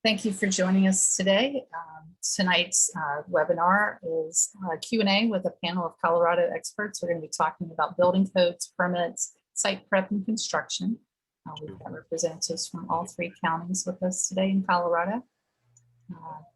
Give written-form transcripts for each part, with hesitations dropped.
Thank you for joining us today. Tonight's webinar is Q&A with a panel of Colorado experts. We're going to be talking about building codes, permits, site prep, and construction. We've got representatives from all three counties with us today in Colorado.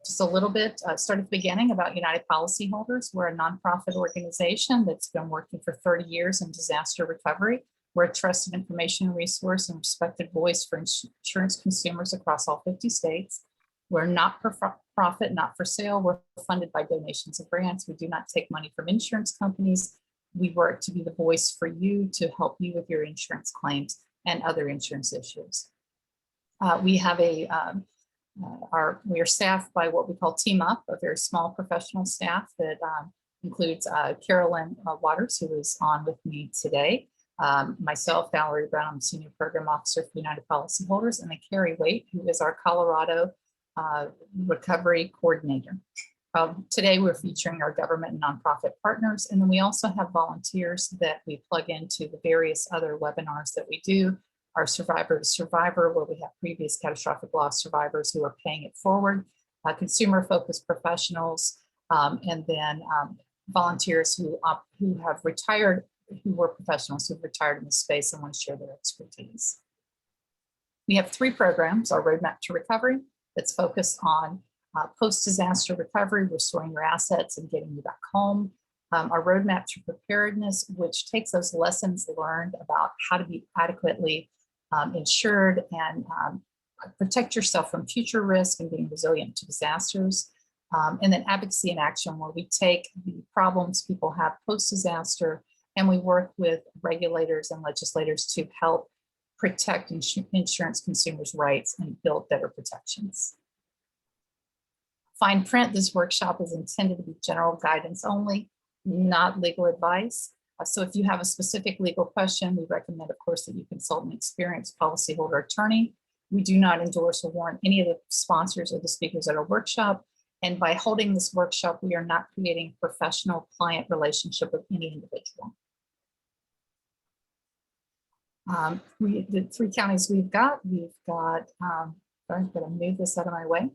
Just a little bit, start at the beginning about United Policyholders. We're a nonprofit organization that's been working for 30 years in disaster recovery. We're a trusted information resource and respected voice for insurance consumers across all 50 states. We're not for profit, not for sale. We're funded by donations and grants. We do not take money from insurance companies. We work to be the voice for you to help you with your insurance claims and other insurance issues. We have we are staffed by what we call Team Up, a very small professional staff that includes Carolyn Waters, who is on with me today. Myself, Valerie Brown, I'm Senior Program Officer for United Policyholders, and then Carrie Waite, who is our Colorado Recovery Coordinator. Today, we're featuring our government and nonprofit partners, and then we also have volunteers that we plug into the various other webinars that we do. Our Survivor to Survivor, where we have previous catastrophic loss survivors who are paying it forward, consumer-focused professionals, and then volunteers who have retired, who were professionals who've retired in the space and want to share their expertise. We have three programs: our Roadmap to Recovery, that's focused on post-disaster recovery, restoring your assets and getting you back home. Our Roadmap to Preparedness, which takes those lessons learned about how to be adequately insured and protect yourself from future risk and being resilient to disasters. And then Advocacy in Action, where we take the problems people have post-disaster and we work with regulators and legislators to help protect insurance consumers' rights and build better protections. Fine print, this workshop is intended to be general guidance only, not legal advice. So if you have a specific legal question, we recommend, of course, that you consult an experienced policyholder attorney. We do not endorse or warrant any of the sponsors or the speakers at our workshop. And by holding this workshop, we are not creating a professional client relationship with any individual. The three counties we've got, I'm going to move this out of my way.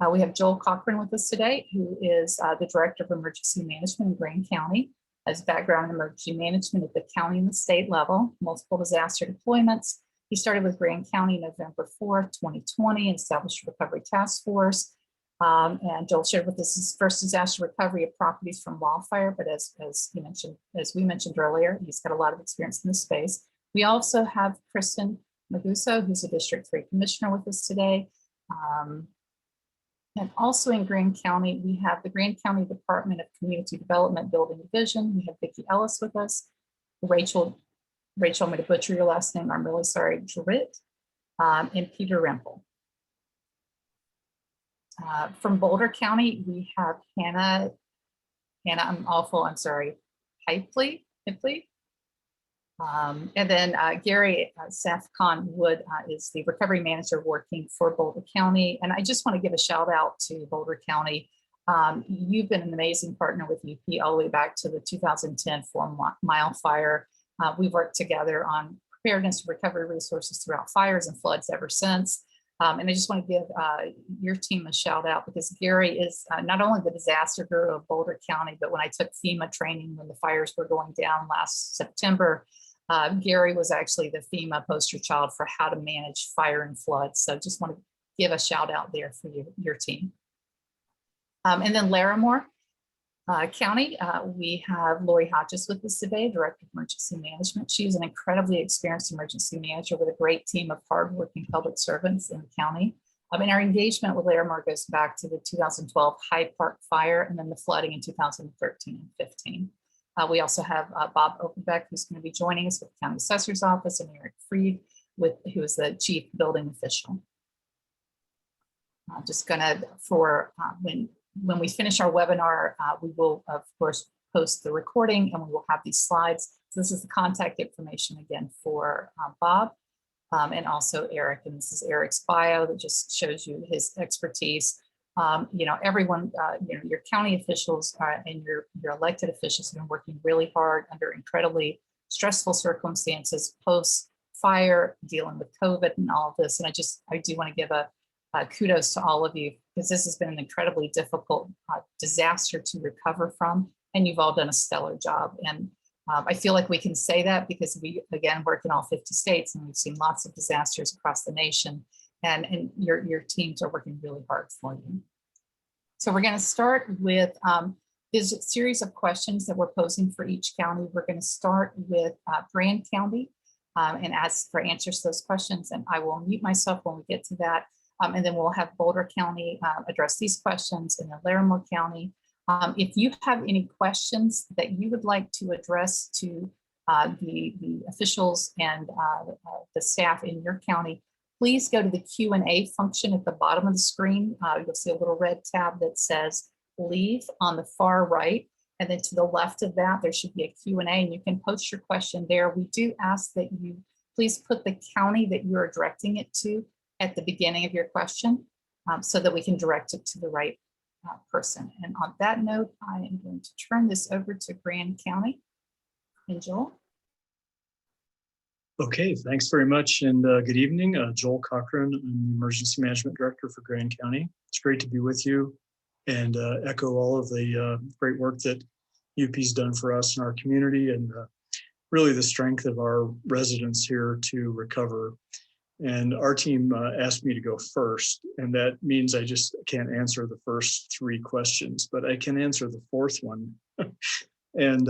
We have Joel Cochran with us today, who is the Director of Emergency Management in Greene County, has background in emergency management at the county and the state level, multiple disaster deployments. He started with Greene County November 4th, 2020, and established a recovery task force. And Joel shared with us his first disaster recovery of properties from wildfire, but as we mentioned earlier, he's got a lot of experience in this space. We also have Kristen Maguso, who's a District 3 Commissioner with us today. And also in Greene County, we have the Greene County Department of Community Development Building Division. We have Vicki Ellis with us, Rachel, I'm going to butcher your last name, I'm really sorry, Jarrett, and Peter Rempel. From Boulder County, we have Hannah, I'm sorry, Hipley. And then Gary Safcon Wood is the recovery manager working for Boulder County. And I just want to give a shout out to Boulder County. You've been an amazing partner with UP all the way back to the 2010 4 Mile fire. We've worked together on preparedness and recovery resources throughout fires and floods ever since. And I just want to give your team a shout out, because Gary is not only the disaster guru of Boulder County, but when I took FEMA training when the fires were going down last September, Gary was actually the FEMA poster child for how to manage fire and floods. So just want to give a shout out there for your team. And then Larimore County, we have Lori Hodges with us today, Director of Emergency Management. She is an incredibly experienced emergency manager with a great team of hardworking public servants in the county. And our engagement with Larimore goes back to the 2012 Hyde Park fire and then the flooding in 2013 and 15. We also have Bob Openbeck, who's going to be joining us with the County Assessor's Office, and Eric Freed, who is the Chief Building Official. Just going to, when we finish our webinar, we will, of course, post the recording and we will have these slides. So this is the contact information again for Bob and also Eric. And this is Eric's bio that just shows you his expertise. Everyone, your county officials and your elected officials have been working really hard under incredibly stressful circumstances, post-fire, dealing with COVID and all of this. And I do want to give a kudos to all of you, because this has been an incredibly difficult disaster to recover from, and you've all done a stellar job. And I feel like we can say that because we, again, work in all 50 states, and we've seen lots of disasters across the nation, and your teams are working really hard for you. So we're going to start with there's a series of questions that we're posing for each county. We're going to start with Grand County and ask for answers to those questions, and I will mute myself when we get to that. And then we'll have Boulder County address these questions, and then Larimore County. If you have any questions that you would like to address to the officials and the staff in your county, please go to the Q&A function at the bottom of the screen. You'll see a little red tab that says Leave on the far right. And then to the left of that, there should be a Q&A, and you can post your question there. We do ask that you please put the county that you are directing it to at the beginning of your question so that we can direct it to the right person. And on that note, I am going to turn this over to Grand County. And Joel. Okay, thanks very much, and good evening. Joel Cochran, I'm the Emergency Management Director for Grand County. It's great to be with you and echo all of the great work that UP's done for us in our community, and really the strength of our residents here to recover. And our team asked me to go first, and that means I just can't answer the first 3 questions, but I can answer the 4th one. And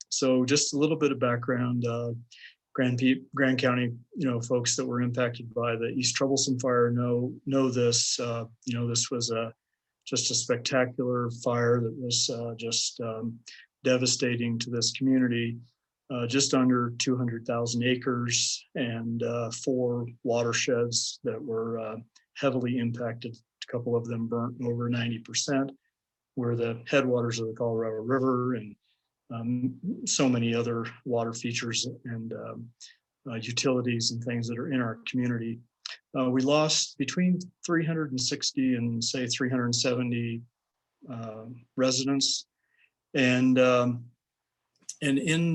so just a little bit of background. Grand County, folks that were impacted by the East Troublesome fire know this. This was just a spectacular fire that was just devastating to this community. Just under 200,000 acres and 4 watersheds that were heavily impacted. A couple of them burnt over 90%, were the headwaters of the Colorado River, and so many other water features and utilities and things that are in our community. We lost between 360 and say 370 residents, and in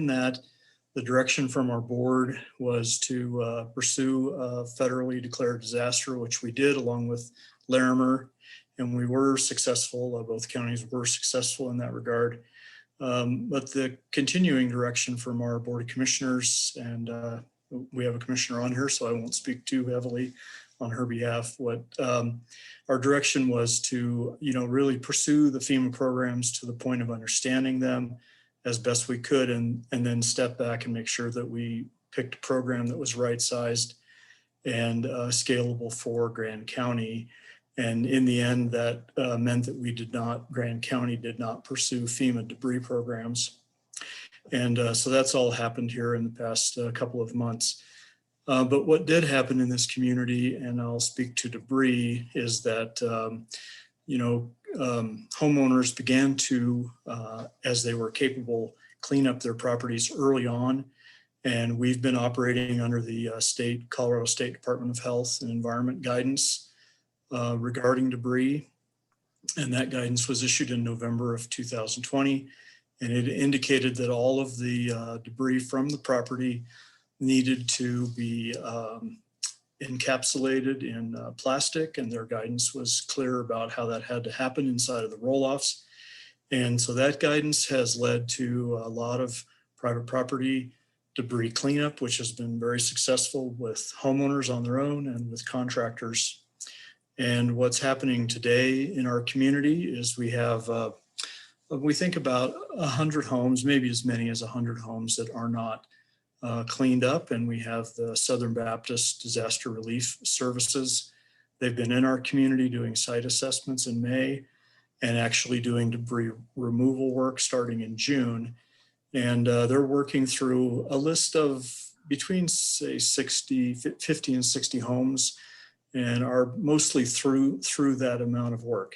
that, the direction from our board was to pursue a federally declared disaster, which we did along with Larimer, and we were successful. Both counties were successful in that regard. But the continuing direction from our Board of Commissioners, and we have a commissioner on here, so I won't speak too heavily on her behalf. What our direction was to, really pursue the FEMA programs to the point of understanding them as best we could, and then step back and make sure that we picked a program that was right-sized and scalable for Grand County. And in the end, that meant that Grand County did not pursue FEMA debris programs. And so that's all happened here in the past couple of months. But what did happen in this community, and I'll speak to debris, is that, homeowners began to, as they were capable, clean up their properties early on. And we've been operating under the Colorado State Department of Health and Environment guidance regarding debris. And that guidance was issued in November of 2020. And it indicated that all of the debris from the property needed to be encapsulated in plastic, and their guidance was clear about how that had to happen inside of the roll-offs. And so that guidance has led to a lot of private property debris cleanup, which has been very successful with homeowners on their own and with contractors. And what's happening today in our community is we have, we think about 100 homes, maybe as many as 100 homes that are not cleaned up. And we have the Southern Baptist Disaster Relief Services. They've been in our community doing site assessments in May and actually doing debris removal work starting in June. And they're working through a list of between, say, 50 and 60 homes, and are mostly through that amount of work.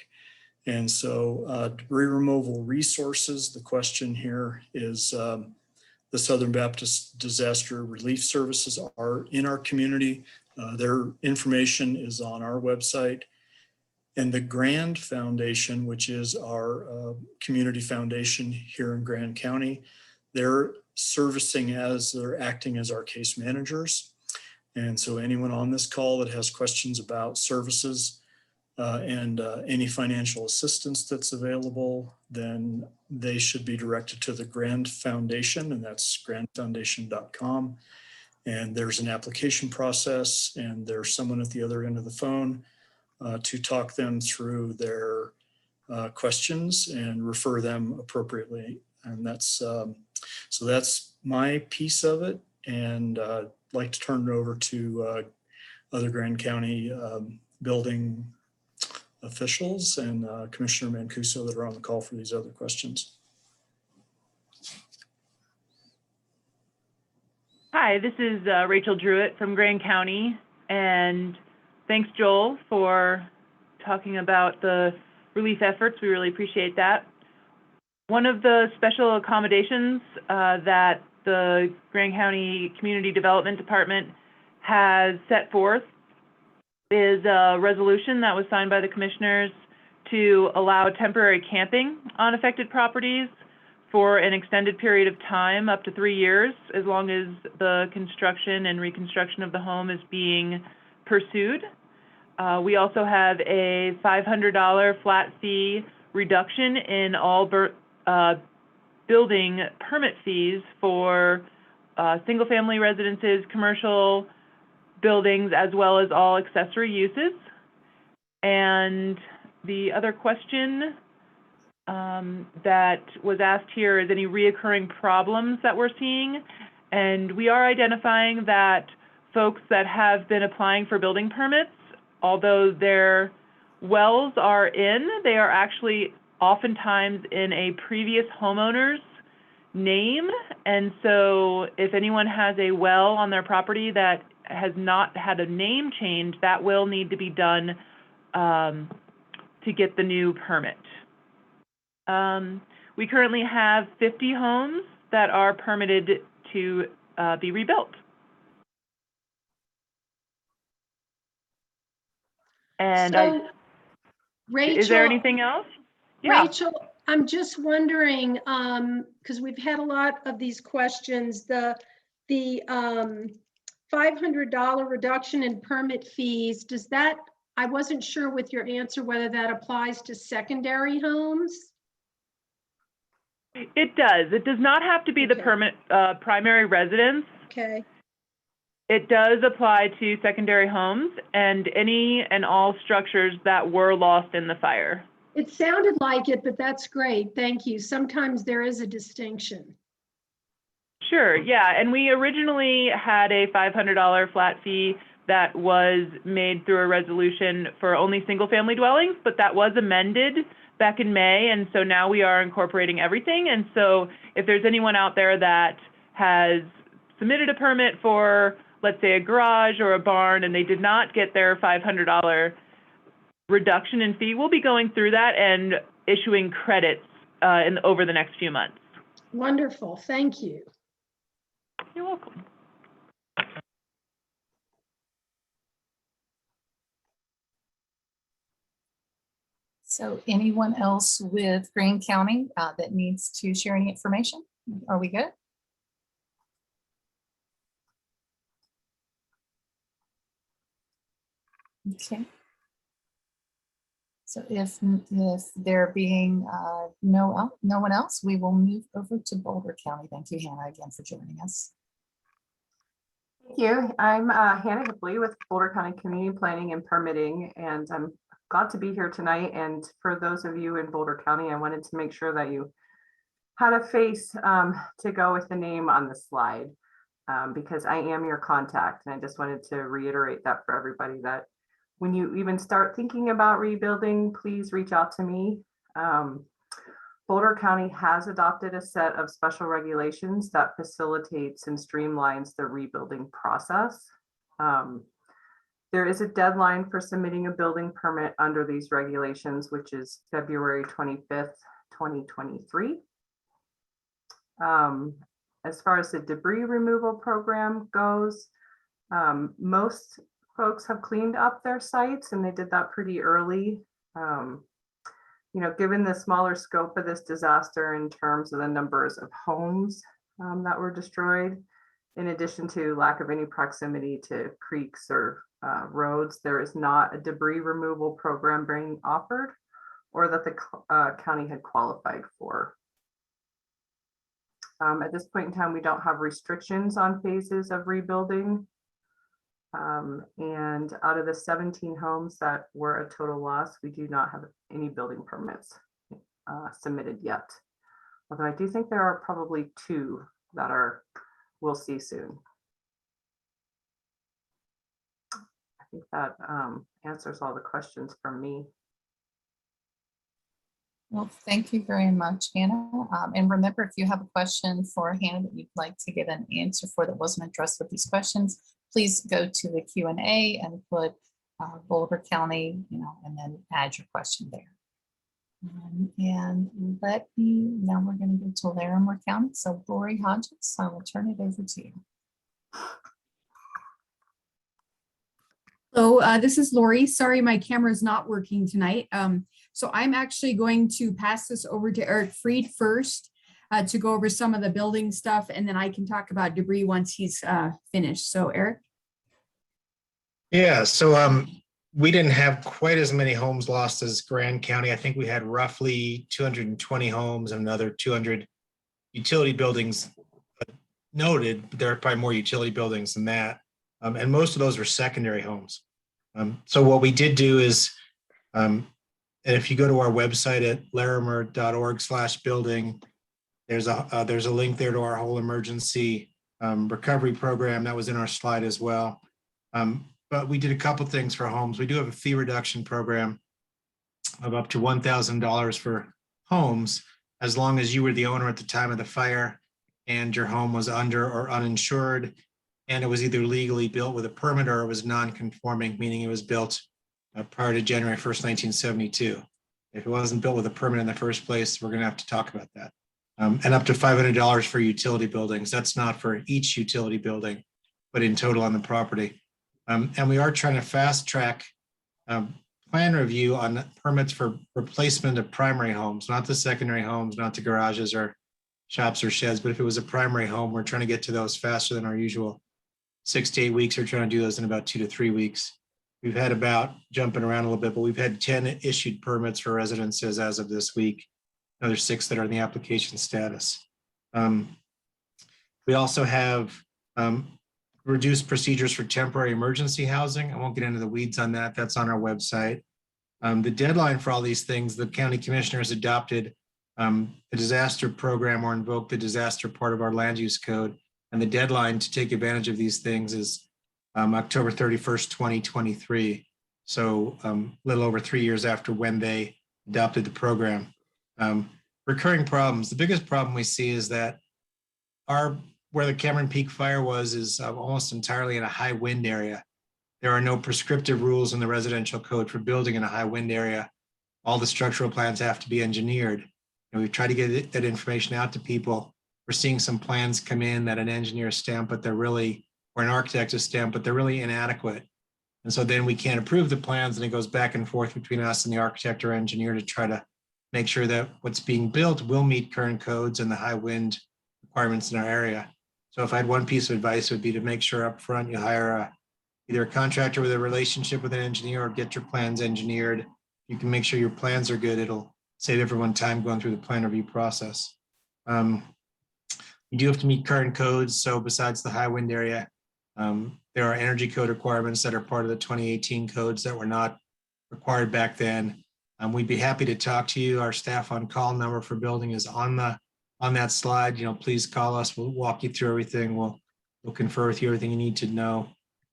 And so debris removal resources, the question here is the Southern Baptist Disaster Relief Services are in our community. Their information is on our website. And the Grand Foundation, which is our community foundation here in Grand County, they're acting as our case managers. And so anyone on this call that has questions about services and any financial assistance that's available, then they should be directed to the Grand Foundation, and that's grandfoundation.com. And there's an application process, and there's someone at the other end of the phone to talk them through their questions and refer them appropriately. And that's so that's my piece of it. And I'd like to turn it over to other Grand County building officials and Commissioner Mancuso that are on the call for these other questions. Hi, this is Rachel Druitt from Grand County, and thanks, Joel, for talking about the relief efforts. We really appreciate that. One of the special accommodations that the Grand County Community Development Department has set forth is a resolution that was signed by the commissioners to allow temporary camping on affected properties for an extended period of time, up to 3 years, as long as the construction and reconstruction of the home is being pursued. We also have a $500 flat fee reduction in all building permit fees for single-family residences, commercial buildings, as well as all accessory uses. And the other question that was asked here is any reoccurring problems that we're seeing. And we are identifying that folks that have been applying for building permits, although their wells are in, they are actually oftentimes in a previous homeowner's name. And so if anyone has a well on their property that has not had a name change, that will need to be done to get the new permit. We currently have 50 homes that are permitted to be rebuilt. And so, Rachel, is there anything else? Yeah. Rachel, I'm just wondering, because we've had a lot of these questions, the $500 reduction in permit fees, does that, I wasn't sure with your answer whether that applies to secondary homes? It does. It does not have to be the primary residence. Okay. It does apply to secondary homes and any and all structures that were lost in the fire. It sounded like it, but that's great. Thank you. Sometimes there is a distinction. Sure, yeah. And we originally had a $500 flat fee that was made through a resolution for only single family dwellings, but that was amended back in May. And so now we are incorporating everything. And so if there's anyone out there that has submitted a permit for, let's say, a garage or a barn, and they did not get their $500 reduction in fee, we'll be going through that and issuing credits over the next few months. Wonderful. Thank you. You're welcome. So anyone else with Grand County that needs to share any information? Are we good? Okay. So if there being no one else, we will move over to Boulder County. Thank you, Hannah, again for joining us. Thank you. I'm Hannah Hipley with Boulder County Community Planning and Permitting, and I'm glad to be here tonight. And for those of you in Boulder County, I wanted to make sure that you had a face to go with the name on the slide, because I am your contact. And I just wanted to reiterate that for everybody, that when you even start thinking about rebuilding, please reach out to me. Boulder County has adopted a set of special regulations that facilitates and streamlines the rebuilding process. There is a deadline for submitting a building permit under these regulations, which is February 25th, 2023. As far as the debris removal program goes, most folks have cleaned up their sites, and they did that pretty early. You know, given the smaller scope of this disaster in terms of the numbers of homes that were destroyed, In addition to lack of any proximity to creeks or roads, there is not a debris removal program being offered or that the county had qualified for. At this point in time, we don't have restrictions on phases of rebuilding. And out of the 17 homes that were a total loss, we do not have any building permits submitted yet. Although I do think there are probably 2 that we'll see soon. I think that answers all the questions from me. Well, thank you very much, Hannah. And remember, if you have a question for Hannah that you'd like to get an answer for that wasn't addressed with these questions, please go to the Q&A and put Boulder County, and then add your question there. And now we're going to go to Larimer County. So Lori Hodges, I will turn it over to you. Hello, this is Lori. Sorry, my camera is not working tonight. So I'm actually going to pass this over to Eric Freed first to go over some of the building stuff, and then I can talk about debris once he's finished. So Eric? Yeah, so we didn't have quite as many homes lost as Grand County. I think we had roughly 220 homes and another 200 utility buildings noted, but there are probably more utility buildings than that. And most of those were secondary homes. So what we did do is, and if you go to our website at larimer.org/building, there's a link there to our whole emergency recovery program that was in our slide as well. But we did a couple things for homes. We do have a fee reduction program of up to $1,000 for homes, as long as you were the owner at the time of the fire and your home was under or uninsured, and it was either legally built with a permit or it was non-conforming, meaning it was built prior to January 1st, 1972. If it wasn't built with a permit in the first place, we're going to have to talk about that. And up to $500 for utility buildings. That's not for each utility building, but in total on the property. And we are trying to fast track plan review on permits for replacement of primary homes, not the secondary homes, not the garages or shops or sheds, but if it was a primary home, we're trying to get to those faster than our usual 6 to 8 weeks. We're trying to do those in about 2 to 3 weeks. We've had about, jumping around a little bit, but we've had 10 issued permits for residences as of this week, another 6 that are in the application status. We also have reduced procedures for temporary emergency housing. I won't get into the weeds on that. That's on our website. The deadline for all these things, the county commissioners adopted a disaster program or invoked the disaster part of our land use code. And the deadline to take advantage of these things is October 31st, 2023. So a little over 3 years after when they adopted the program. Recurring problems. The biggest problem we see is that where the Cameron Peak fire was is almost entirely in a high wind area. There are no prescriptive rules in the residential code for building in a high wind area. All the structural plans have to be engineered. And we've tried to get that information out to people. We're seeing some plans come in that an engineer stamped, but they're really, or an architect is stamped, but they're really inadequate. And so then we can't approve the plans, and it goes back and forth between us and the architect or engineer to try to make sure that what's being built will meet current codes and the high wind requirements in our area. So if I had one piece of advice, it would be to make sure up front you hire either a contractor with a relationship with an engineer or get your plans engineered. You can make sure your plans are good. It'll save everyone time going through the plan review process. You do have to meet current codes. So besides the high wind area, there are energy code requirements that are part of the 2018 codes that were not required back then. We'd be happy to talk to you. Our staff on call number for building is on that slide. Please call us. We'll walk you through everything. We'll confer with you everything you need to know.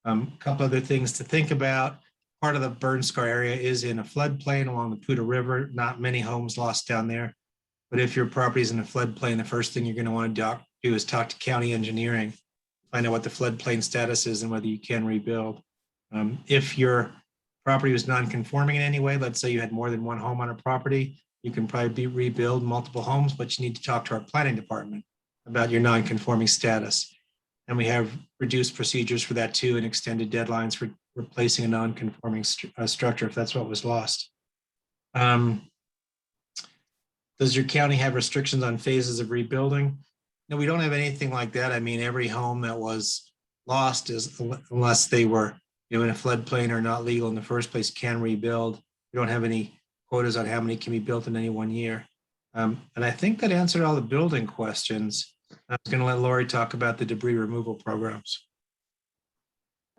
A couple other things to think about. Part of the burn scar area is in a floodplain along the Poudre River. Not many homes lost down there. But if your property is in a floodplain, the first thing you're going to want to do is talk to county engineering, find out what the floodplain status is and whether you can rebuild. If your property was non-conforming in any way, let's say you had more than one home on a property, you can probably rebuild multiple homes, but you need to talk to our planning department about your non-conforming status. And we have reduced procedures for that too, and extended deadlines for replacing a non-conforming structure if that's what was lost. Does your county have restrictions on phases of rebuilding? No, we don't have anything like that. I mean, every home that was lost is, unless they were, in a floodplain or not legal in the first place, can rebuild. We don't have any quotas on how many can be built in any one year. And I think that answered all the building questions. I was going to let Lori talk about the debris removal programs.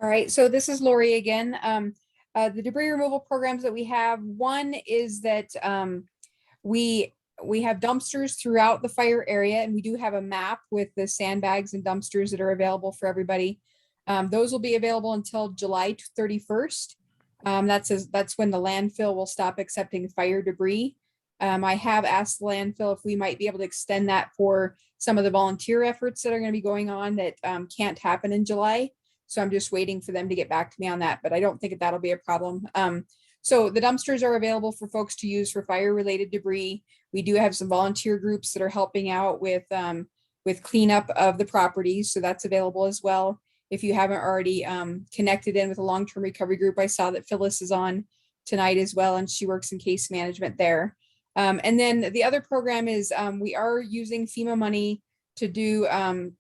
All right, so this is Lori again. The debris removal programs that we have, one is that we have dumpsters throughout the fire area, and we do have a map with the sandbags and dumpsters that are available for everybody. Those will be available until July 31st. That's when the landfill will stop accepting fire debris. I have asked the landfill if we might be able to extend that for some of the volunteer efforts that are going to be going on that can't happen in July. So I'm just waiting for them to get back to me on that, but I don't think that'll be a problem. So the dumpsters are available for folks to use for fire-related debris. We do have some volunteer groups that are helping out with cleanup of the properties, so that's available as well. If you haven't already connected in with a long-term recovery group, I saw that Phyllis is on tonight as well, and she works in case management there. And then the other program is we are using FEMA money to do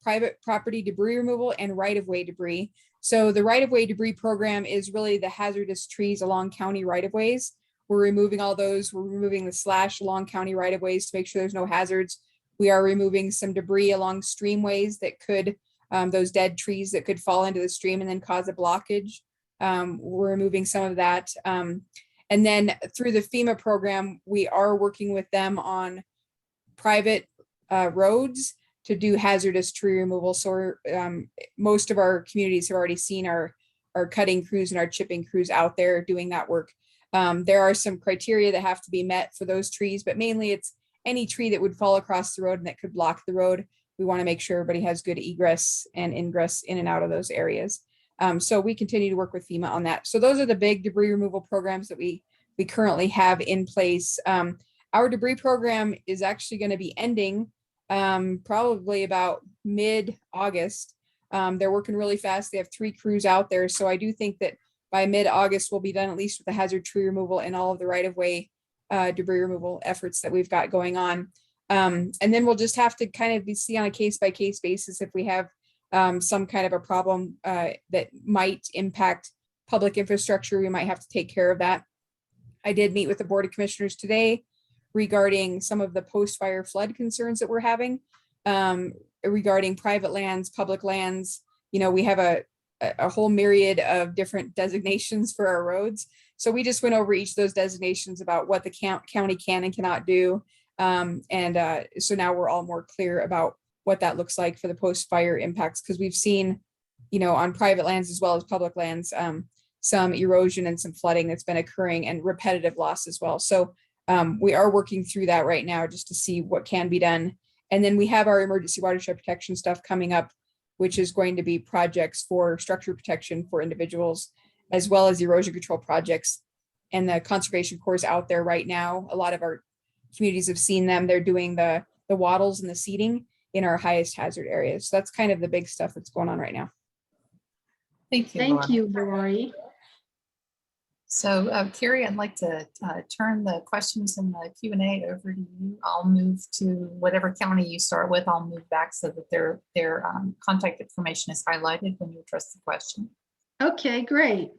private property debris removal and right-of-way debris. So the right-of-way debris program is really the hazardous trees along county right-of-ways. We're removing all those. We're removing the slash along county right-of-ways to make sure there's no hazards. We are removing some debris along streamways that could, those dead trees that could fall into the stream and then cause a blockage. We're removing some of that. And then through the FEMA program, we are working with them on private roads to do hazardous tree removal. So most of our communities have already seen our cutting crews and our chipping crews out there doing that work. There are some criteria that have to be met for those trees, but mainly it's any tree that would fall across the road and that could block the road. We want to make sure everybody has good egress and ingress in and out of those areas. So we continue to work with FEMA on that. So those are the big debris removal programs that we currently have in place. Our debris program is actually going to be ending probably about mid-August. They're working really fast. They have 3 crews out there. So I do think that by mid-August, we'll be done at least with the hazard tree removal and all of the right-of-way debris removal efforts that we've got going on. And then we'll just have to kind of see on a case-by-case basis if we have some kind of a problem that might impact public infrastructure. We might have to take care of that. I did meet with the Board of Commissioners today regarding some of the post-fire flood concerns that we're having regarding private lands, public lands. We have a whole myriad of different designations for our roads. So we just went over each of those designations about what the county can and cannot do. So now we're all more clear about what that looks like for the post-fire impacts, because we've seen, on private lands as well as public lands, some erosion and some flooding that's been occurring and repetitive loss as well. So we are working through that right now just to see what can be done. And then we have our emergency watershed protection stuff coming up, which is going to be projects for structure protection for individuals, as well as erosion control projects. And the Conservation Corps is out there right now. A lot of our communities have seen them. They're doing the wattles and the seeding in our highest hazard areas. So that's kind of the big stuff that's going on right now. Thank you. Thank you, Lori. So Carrie, I'd like to turn the questions in the Q&A over to you. I'll move to whatever county you start with. I'll move back so that their contact information is highlighted when you address the question. Okay, great.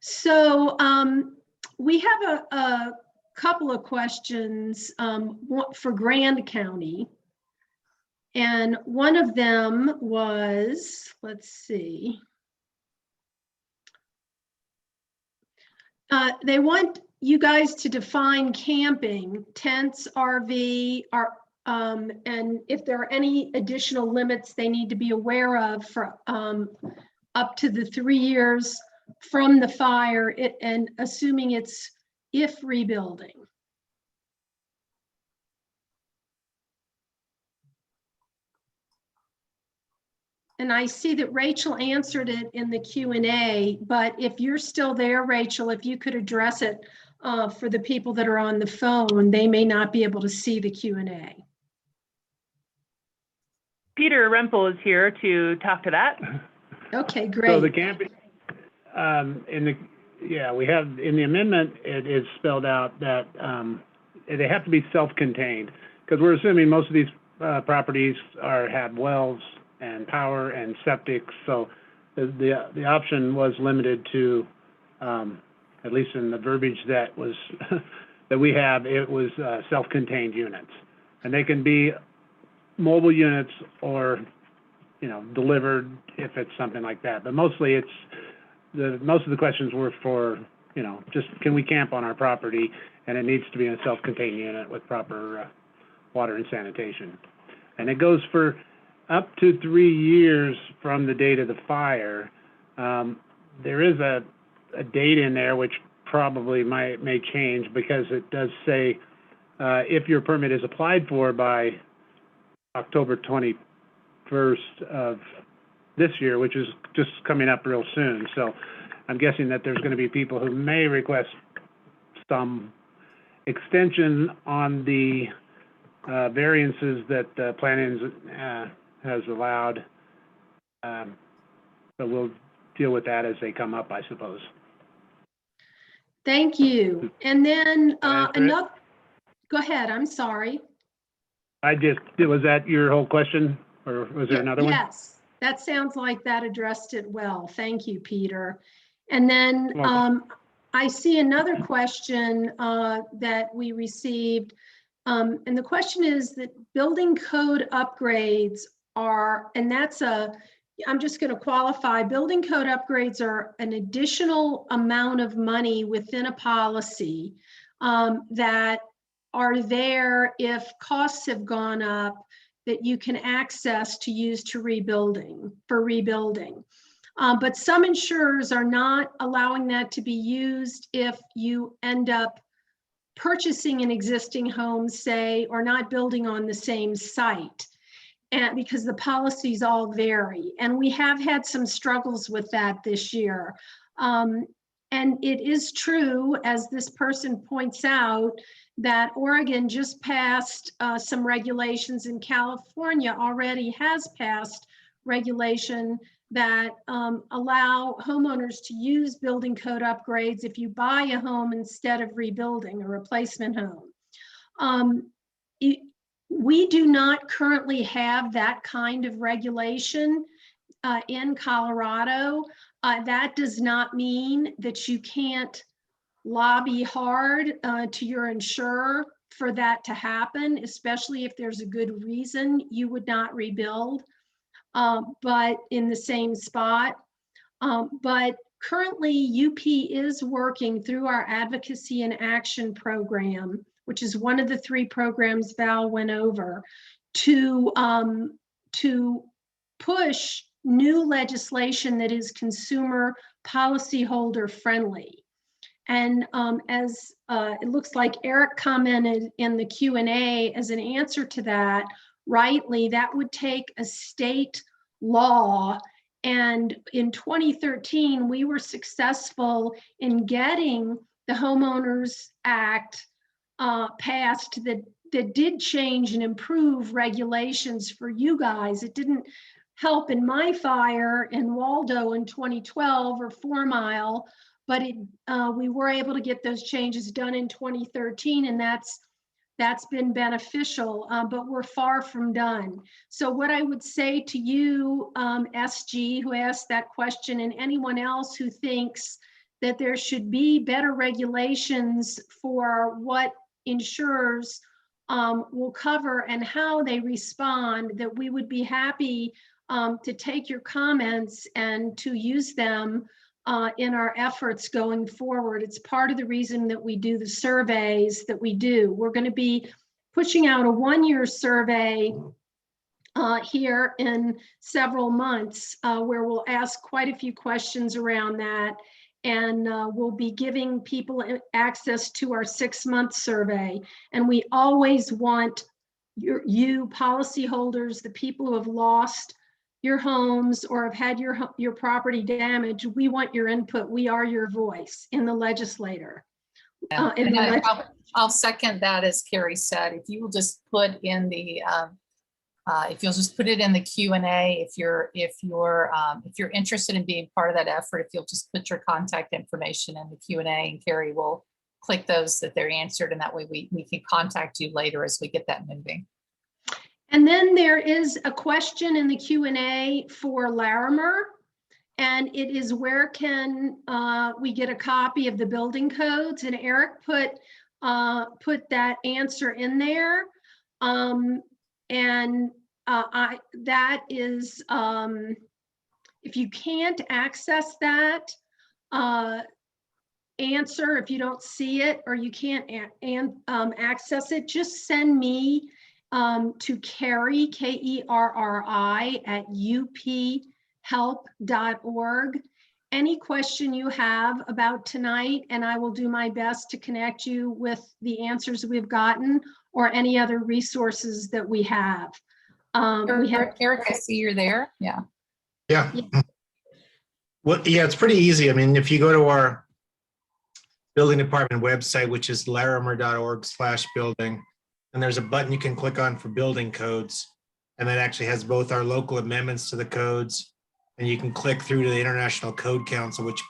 So we have a couple of questions for Grand County. And one of them was, let's see. They want you guys to define camping, tents, RV, and if there are any additional limits they need to be aware of for up to the 3 years from the fire, and assuming it's if rebuilding. And I see that Rachel answered it in the Q&A, but if you're still there, Rachel, if you could address it for the people that are on the phone, they may not be able to see the Q&A. Peter Rempel is here to talk to that. Okay, great. So the camping, we have in the amendment, it is spelled out that they have to be self-contained, because we're assuming most of these properties had wells and power and septic, so the option was limited to, at least in the verbiage that was that we have, it was self-contained units, and they can be mobile units or, you know, delivered if it's something like that. But mostly most of the questions were for, you know, just can we camp on our property, and it needs to be in a self-contained unit with proper water and sanitation. And it goes for up to 3 years from the date of the fire. There is a date in there which probably may change, because it does say if your permit is applied for by October 21st of this year, which is just coming up real soon. So I'm guessing that there's going to be people who may request some extension on the variances that planning has allowed. But we'll deal with that as they come up, I suppose. Thank you. And then Answer it? another, go ahead, I'm sorry. Was that your whole question, or was there another one? Yes, that sounds like that addressed it well. Thank you, Peter. And then I see another question that we received. And the question is that building code upgrades are, and that's I'm just going to qualify, building code upgrades are an additional amount of money within a policy that are there if costs have gone up, that you can access to use for rebuilding. But some insurers are not allowing that to be used if you end up purchasing an existing home, say, or not building on the same site, and because the policies all vary. And we have had some struggles with that this year. And it is true, as this person points out, that Oregon just passed some regulations, and California already has passed regulation that allow homeowners to use building code upgrades if you buy a home instead of rebuilding a replacement home. We do not currently have that kind of regulation in Colorado. That does not mean that you can't lobby hard to your insurer for that to happen, especially if there's a good reason you would not rebuild, but in the same spot. But currently, UP is working through our Advocacy and Action program, which is one of the 3 programs Val went over, to push new legislation that is consumer policyholder friendly. And as it looks like Eric commented in the Q&A as an answer to that, rightly, that would take a state law. And in 2013, we were successful in getting the Homeowners Act passed that did change and improve regulations for you guys. It didn't help in my fire in Waldo in 2012 or 4 Mile, but we were able to get those changes done in 2013, and that's been beneficial, but we're far from done. So what I would say to you, SG, who asked that question, and anyone else who thinks that there should be better regulations for what insurers will cover and how they respond, that we would be happy to take your comments and to use them in our efforts going forward. It's part of the reason that we do the surveys that we do. We're going to be pushing out a 1-year survey here in several months where we'll ask quite a few questions around that. And we'll be giving people access to our 6-month survey. And we always want you policyholders, the people who have lost your homes or have had your property damaged, we want your input. We are your voice in the legislature. I'll second that, as Carrie said. If you will just put in the if you'll just put it in the Q&A, if you're interested in being part of that effort, if you'll just put your contact information in the Q&A, and Carrie will click those that they're answered, and that way we can contact you later as we get that moving. And then there is a question in the Q&A for Larimer, and it is where can we get a copy of the building codes? And Eric put that answer in there. That is, if you can't access that answer, if you don't see it or you can't access it, just send me to Kerry, Kerri at uphelp.org. Any question you have about tonight, and I will do my best to connect you with the answers we've gotten or any other resources that we have. Eric, I see you're there. Yeah. Yeah. Well, yeah, it's pretty easy. I mean, if you go to our building department website, which is larimer.org/building, and there's a button you can click on for building codes. And that actually has both our local amendments to the codes, and you can click through to the International Code Council, which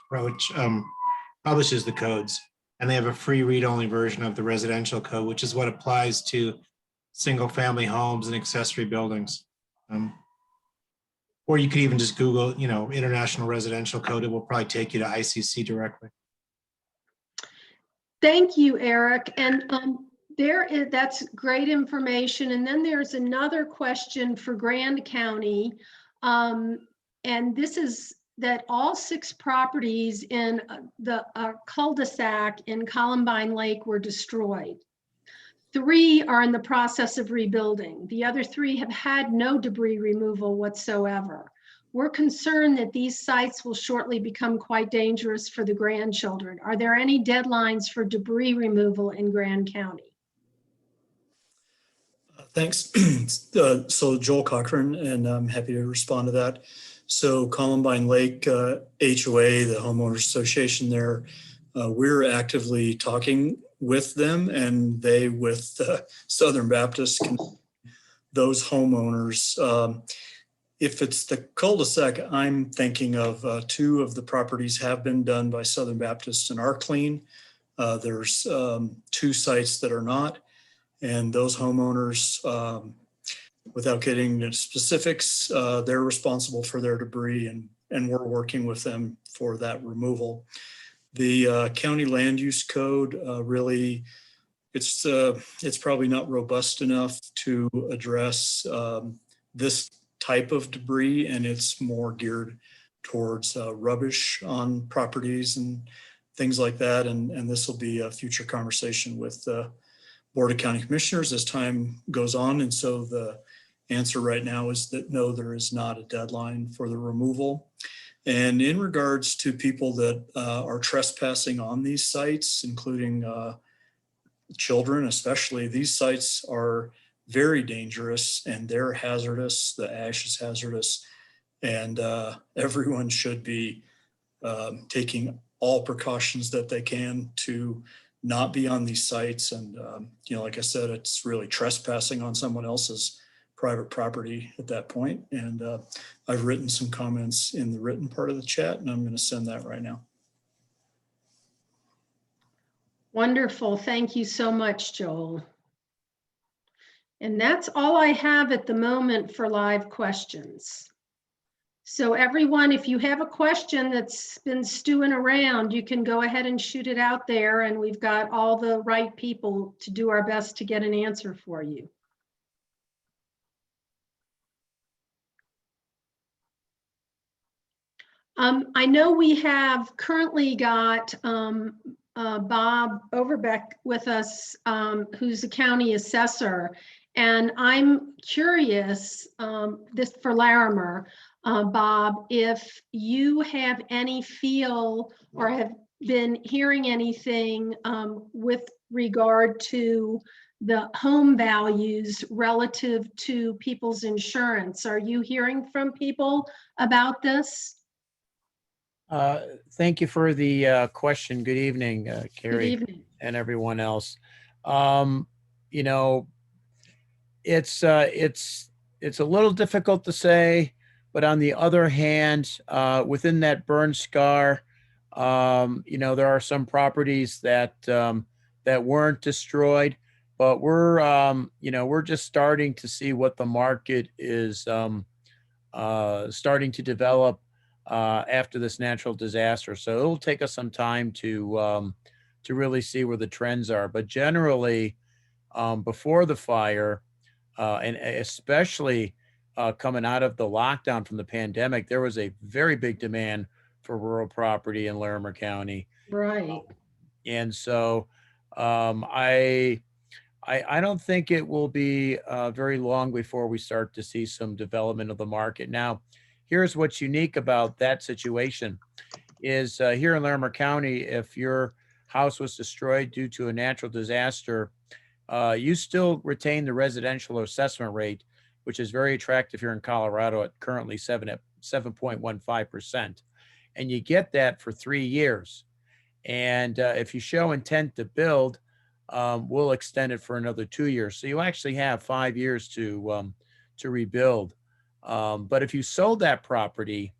publishes the codes. And they have a free read-only version of the residential code, which is what applies to single-family homes and accessory buildings. Or you could even just Google, International Residential Code. It will probably take you to ICC directly. Thank you, Eric. And that's great information. And then there's another question for Grand County. And this is that all 6 properties in the cul-de-sac in Columbine Lake were destroyed. 3 are in the process of rebuilding. The other 3 have had no debris removal whatsoever. We're concerned that these sites will shortly become quite dangerous for the grandchildren. Are there any deadlines for debris removal in Grand County? Thanks. So Joel Cochran, and I'm happy to respond to that. So Columbine Lake HOA, the homeowners association there, we're actively talking with them, and they with Southern Baptist, those homeowners. If it's the cul-de-sac, I'm thinking of 2 of the properties have been done by Southern Baptist and are clean. There's 2 sites that are not. And those homeowners, without getting into specifics, they're responsible for their debris, and we're working with them for that removal. The county land use code really, it's probably not robust enough to address this type of debris, and it's more geared towards rubbish on properties and things like that. And this will be a future conversation with the Board of County Commissioners as time goes on. And so the answer right now is that no, there is not a deadline for the removal. And in regards to people that are trespassing on these sites, including children especially, these sites are very dangerous and they're hazardous. The ash is hazardous, and everyone should be taking all precautions that they can to not be on these sites. And, like I said, it's really trespassing on someone else's private property at that point. And I've written some comments in the written part of the chat, and I'm going to send that right now. Wonderful. Thank you so much, Joel. And that's all I have at the moment for live questions. So everyone, if you have a question that's been stewing around, you can go ahead and shoot it out there, and we've got all the right people to do our best to get an answer for you. I know we have currently got Bob Overbeck with us, who's a county assessor, and I'm curious, this for Larimer, Bob, if you have any feel or have been hearing anything with regard to the home values relative to people's insurance. Are you hearing from people about this? Thank you for the question. Good evening, Kerri. Good evening. And everyone else. It's a little difficult to say, but on the other hand, within that burn scar, there are some properties that that weren't destroyed. but we're just starting to see what the market is starting to develop after this natural disaster. So it'll take us some time to really see where the trends are. But generally, before the fire, and especially coming out of the lockdown from the pandemic, there was a very big demand for rural property in Larimer County. Right. And so I don't think it will be very long before we start to see some development of the market. Now, here's what's unique about that situation is here in Larimer County, if your house was destroyed due to a natural disaster, you still retain the residential assessment rate, which is very attractive here in Colorado at currently 7.15%. And you get that for 3 years. And if you show intent to build, we'll extend it for another 2 years. So you actually have 5 years to rebuild. But if you sold that property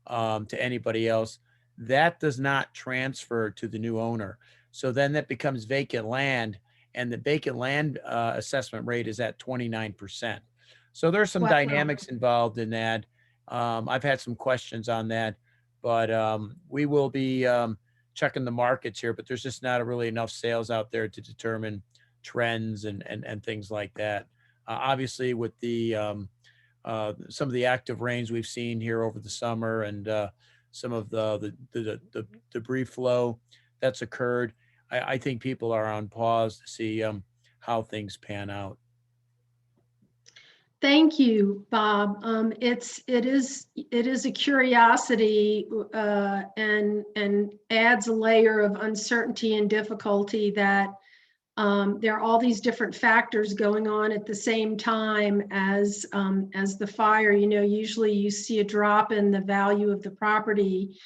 to anybody else, that does not transfer to the new owner. So then that becomes vacant land, and the vacant land assessment rate is at 29%. So there's some Wow. dynamics involved in that. I've had some questions on that, but we will be checking the markets here, but there's just not really enough sales out there to determine trends and things like that. Obviously, with the some of the active rains we've seen here over the summer and some of the debris flow that's occurred, I think people are on pause to see how things pan out. Thank you, Bob. It is a curiosity and adds a layer of uncertainty and difficulty that there are all these different factors going on at the same time as the fire. You know, usually you see a drop in the value of the property,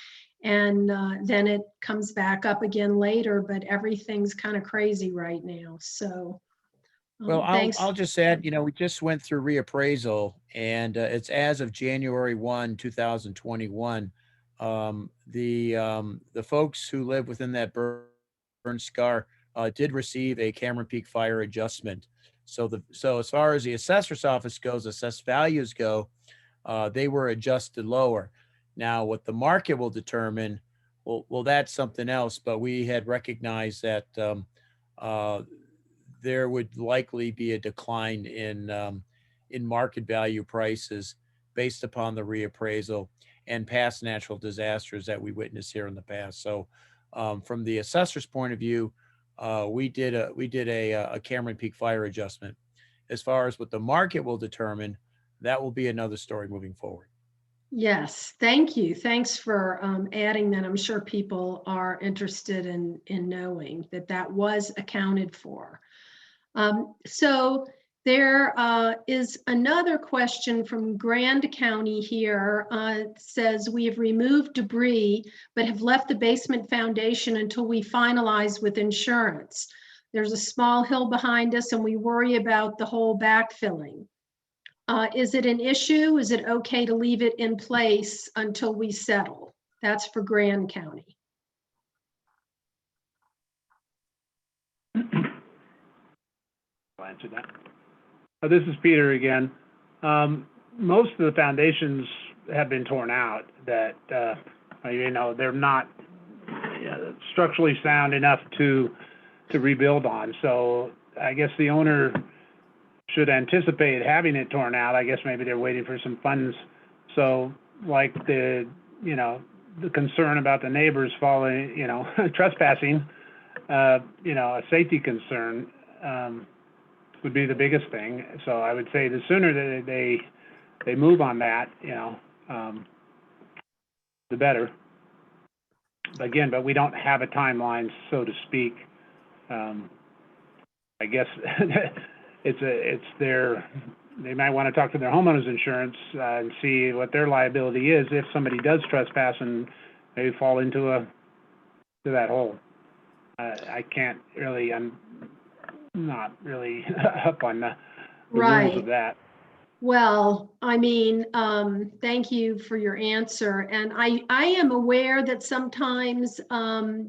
and then it comes back up again later. But everything's kind of crazy right now. So. Well, Thanks. I'll just add, we just went through reappraisal, and it's as of January 1, 2021. The folks who live within that burn scar did receive a Cameron Peak fire adjustment. So as far as the assessor's office goes, assessed values go, they were adjusted lower. Now, what the market will determine, well, that's something else. But we had recognized that there would likely be a decline in market value prices based upon the reappraisal and past natural disasters that we witnessed here in the past. So from the assessor's point of view, we did a Cameron Peak fire adjustment. As far as what the market will determine, that will be another story moving forward. Yes, thank you. Thanks for adding that. I'm sure people are interested in knowing that was accounted for. So there is another question from Grand County here. It says, we have removed debris, but have left the basement foundation until we finalize with insurance. There's a small hill behind us and we worry about the whole backfilling. Is it an issue? Is it okay to leave it in place until we settle? That's for Grand County. I'll answer that. This is Peter again. Most of the foundations have been torn out that, they're not structurally sound enough to rebuild on. So I guess the owner should anticipate having it torn out. I guess maybe they're waiting for some funds. So like the concern about the neighbors following, trespassing, a safety concern would be the biggest thing. So I would say the sooner that they move on that, the better. Again, but we don't have a timeline, so to speak. I guess they might want to talk to their homeowner's insurance and see what their liability is if somebody does trespass and maybe fall into that hole. I can't really, I'm not really up on the rules of that. Well, I mean, thank you for your answer. And I am aware that sometimes,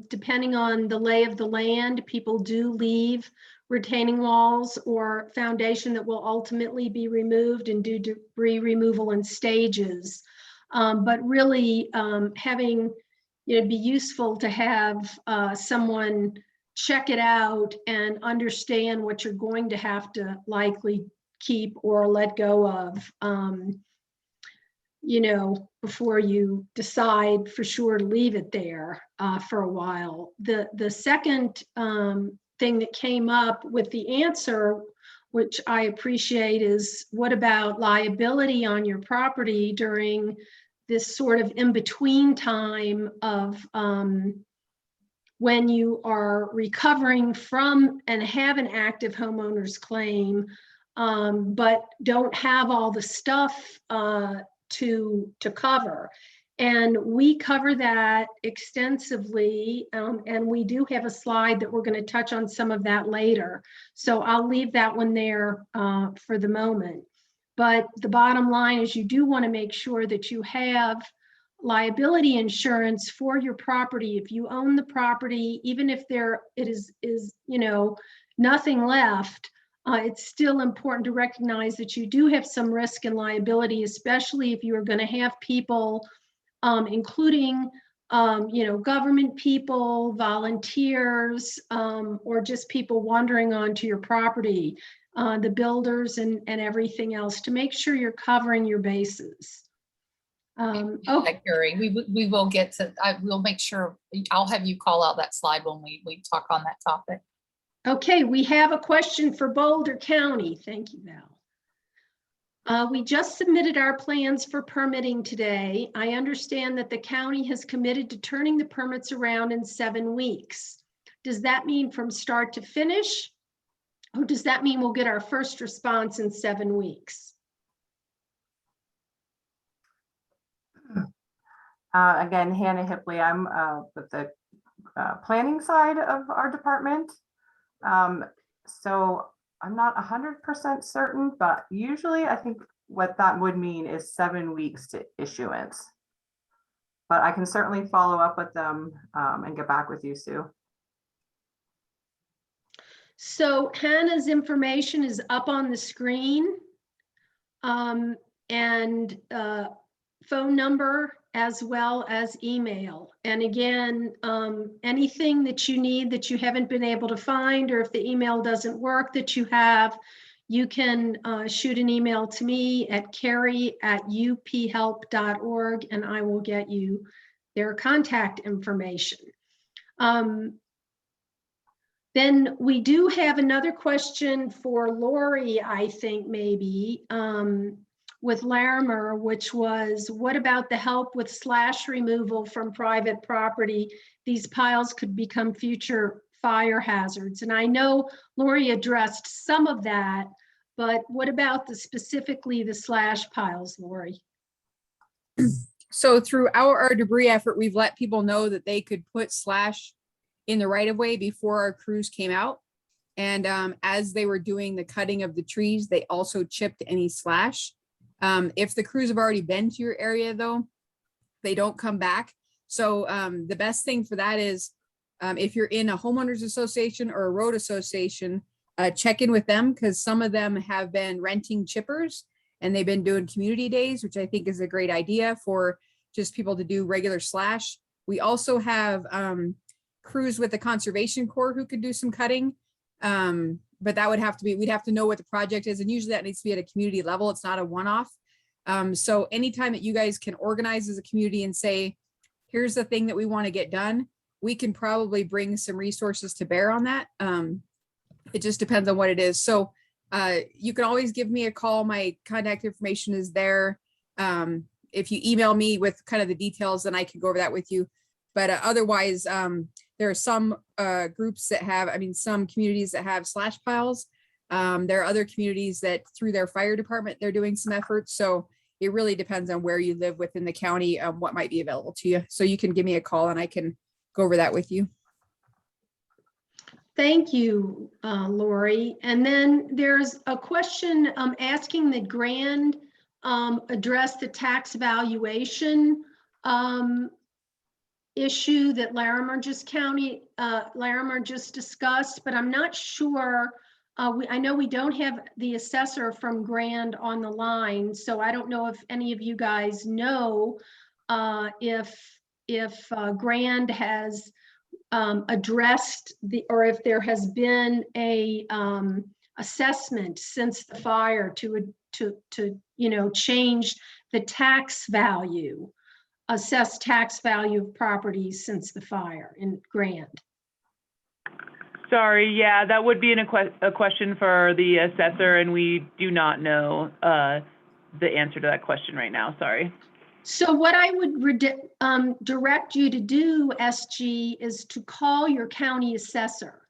depending on the lay of the land, people do leave retaining walls or foundation that will ultimately be removed and do debris removal in stages. But really having, it'd be useful to have someone check it out and understand what you're going to have to likely keep or let go of, before you decide for sure to leave it there for a while. The second thing that came up with the answer, which I appreciate, is what about liability on your property during this sort of in-between time of when you are recovering from and have an active homeowner's claim, but don't have all the stuff to cover. And we cover that extensively, and we do have a slide that we're going to touch on some of that later. So I'll leave that one there for the moment. But the bottom line is you do want to make sure that you have liability insurance for your property. If you own the property, even if it is nothing left, it's still important to recognize that you do have some risk and liability, especially if you are going to have people, including government people, volunteers, or just people wandering onto your property, the builders and everything else, to make sure you're covering your bases. Okay, Carrie, we will get to, we'll make sure, I'll have you call out that slide when we talk on that topic. Okay, we have a question for Boulder County. Thank you, Val. We just submitted our plans for permitting today. I understand that the county has committed to turning the permits around in 7 weeks. Does that mean from start to finish? Or does that mean we'll get our first response in 7 weeks? Again, Hannah Hipley, I'm with the planning side of our department. So I'm not 100% certain, but usually I think what that would mean is 7 weeks to issuance. But I can certainly follow up with them and get back with you, Sue. So Hannah's information is up on the screen, and phone number as well as email. And again, anything that you need that you haven't been able to find, or if the email doesn't work that you have, you can shoot an email to me at carrie@uphelp.org, and I will get you their contact information. Then we do have another question for Lori, I think maybe, with Larimer, which was, what about the help with slash removal from private property? These piles could become future fire hazards. And I know Lori addressed some of that, but what about specifically the slash piles, Lori? So through our debris effort, we've let people know that they could put slash in the right of way before our crews came out. And as they were doing the cutting of the trees, they also chipped any slash. If the crews have already been to your area though, they don't come back. So the best thing for that is if you're in a homeowners association or a road association, check in with them, because some of them have been renting chippers and they've been doing community days, which I think is a great idea for just people to do regular slash. We also have crews with the Conservation Corps who could do some cutting. But that would have to be, we'd have to know what the project is. And usually that needs to be at a community level. It's not a one-off. So anytime that you guys can organize as a community and say, here's the thing that we want to get done, we can probably bring some resources to bear on that. It just depends on what it is. So you can always give me a call. My contact information is there. If you email me with kind of the details, then I can go over that with you. But otherwise, there are some groups that have, some communities that have slash piles. There are other communities that through their fire department, they're doing some efforts. So it really depends on where you live within the county, what might be available to you. So you can give me a call and I can go over that with you. Thank you, Lori. And then there's a question asking that Grand address the tax valuation issue that Larimer just discussed, but I'm not sure. I know we don't have the assessor from Grand on the line, so I don't know if any of you guys know if Grand has addressed or if there has been a assessment since the fire to change the tax value, assess tax value of properties since the fire in Grand. Sorry, yeah, that would be a question for the assessor, and we do not know the answer to that question right now, sorry. So what I would direct you to do, SG, is to call your county assessor.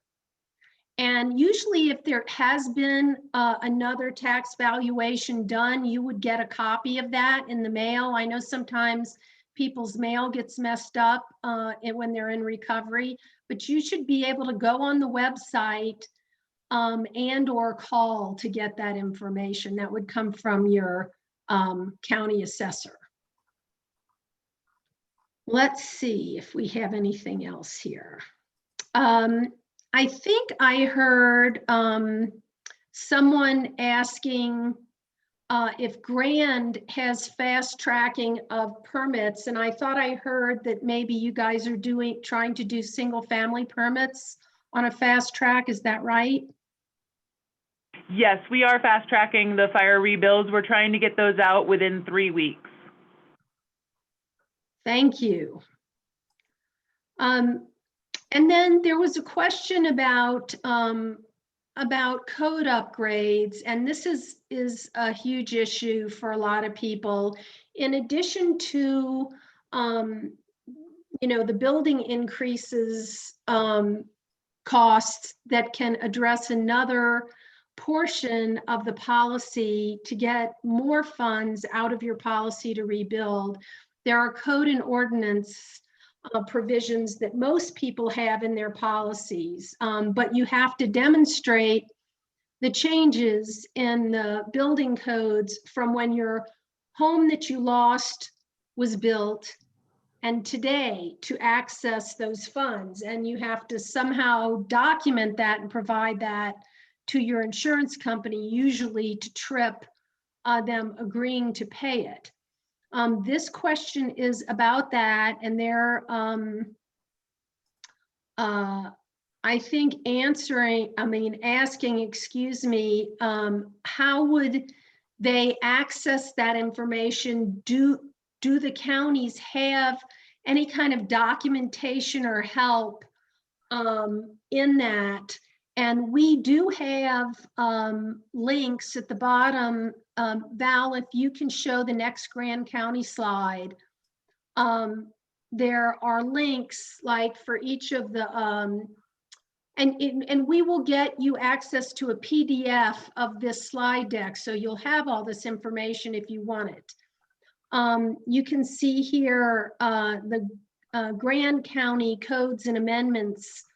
And usually if there has been another tax valuation done, you would get a copy of that in the mail. I know sometimes people's mail gets messed up when they're in recovery, but you should be able to go on the website and or call to get that information. That would come from your county assessor. Let's see if we have anything else here. I think I heard someone asking if Grand has fast tracking of permits, and I thought I heard that maybe you guys are trying to do single family permits on a fast track. Is that right? Yes, we are fast tracking the fire rebuilds. We're trying to get those out within 3 weeks. Thank you. And then there was a question about code upgrades, and this is a huge issue for a lot of people. In addition to the building increases costs that can address another portion of the policy to get more funds out of your policy to rebuild, there are code and ordinance provisions that most people have in their policies, but you have to demonstrate the changes in the building codes from when your home that you lost was built and today to access those funds. And you have to somehow document that and provide that to your insurance company, usually to trip them agreeing to pay it. This question is about that, and they're, I think asking, excuse me, how would they access that information? Do the counties have any kind of documentation or help in that? And we do have links at the bottom. Val, if you can show the next Grand County slide, there are links like for each of the, and we will get you access to a PDF of this slide deck. So you'll have all this information if you want it. You can see here the Grand County Codes and Amendments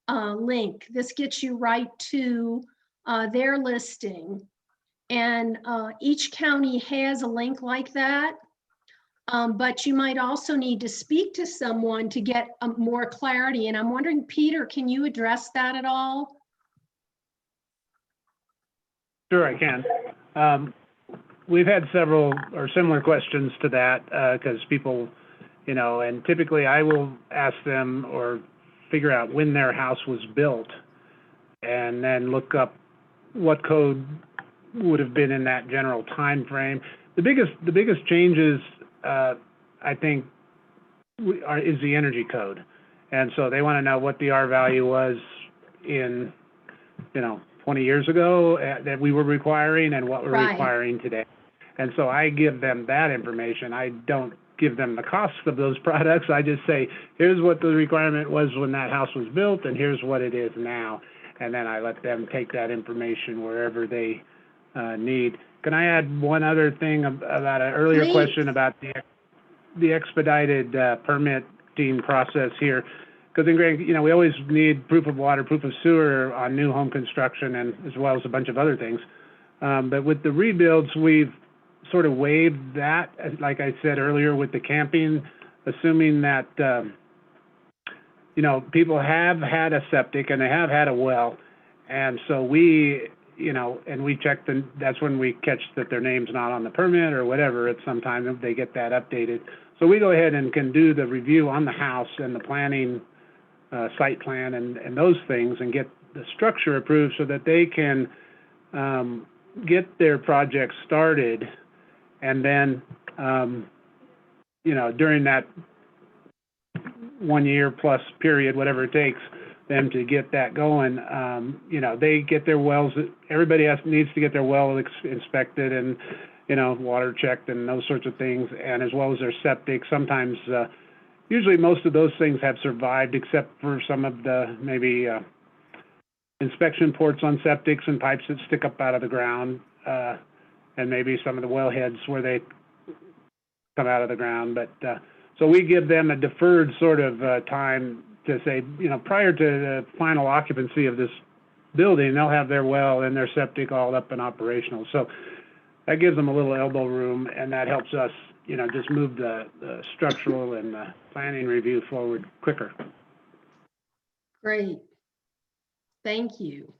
link. This gets you right to their listing. And each county has a link like that, but you might also need to speak to someone to get more clarity. And I'm wondering, Peter, can you address that at all? Sure, I can. We've had several or similar questions to that because people, and typically I will ask them or figure out when their house was built and then look up what code would have been in that general time frame. The biggest changes, I think, is the energy code, and so they want to know what the R value was in, 20 years ago that we were requiring and what we're requiring today. And so I give them that information. I don't give them the cost of those products. I just say, here's what the requirement was when that house was built, and here's what it is now. And then I let them take that information wherever they need. Can I add one other thing about an earlier question about the expedited permitting process here? Because in Grand, we always need proof of water, proof of sewer on new home construction, and as well as a bunch of other things. But with the rebuilds, we've sort of waived that, like I said earlier, with the camping, assuming that you know, people have had a septic and they have had a well. And so we, you know, and we check that's when we catch that their name's not on the permit or whatever. It's sometime they get that updated. So we go ahead and can do the review on the house and the planning, site plan and those things, and get the structure approved so that they can get their project started. And then, you know, during that 1 year plus period, whatever it takes them to get that going, you know, they get their wells, everybody needs to get their well inspected and, you know, water checked and those sorts of things, and as well as their septic. Sometimes, usually most of those things have survived, except for some of the maybe inspection ports on septics and pipes that stick up out of the ground, and maybe some of the well heads where they come out of the ground. But so we give them a deferred sort of time to say, you know, prior to the final occupancy of this building, they'll have their well and their septic all up and operational. So that gives them a little elbow room, and that helps us, you know, just move the structural and the planning review forward quicker. Great. Thank you.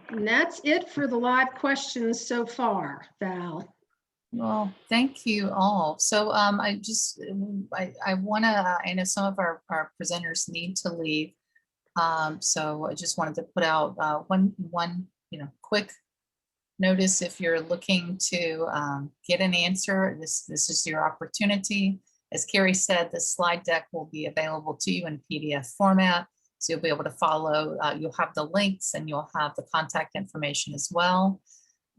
And that's it for the live questions so far, Val. Well, thank you all. So I want to, I know some of our presenters need to leave. So I just wanted to put out one, you know, quick notice. If you're looking to get an answer, this is your opportunity. As Carrie said, the slide deck will be available to you in PDF format. So you'll be able to follow, you'll have the links and you'll have the contact information as well.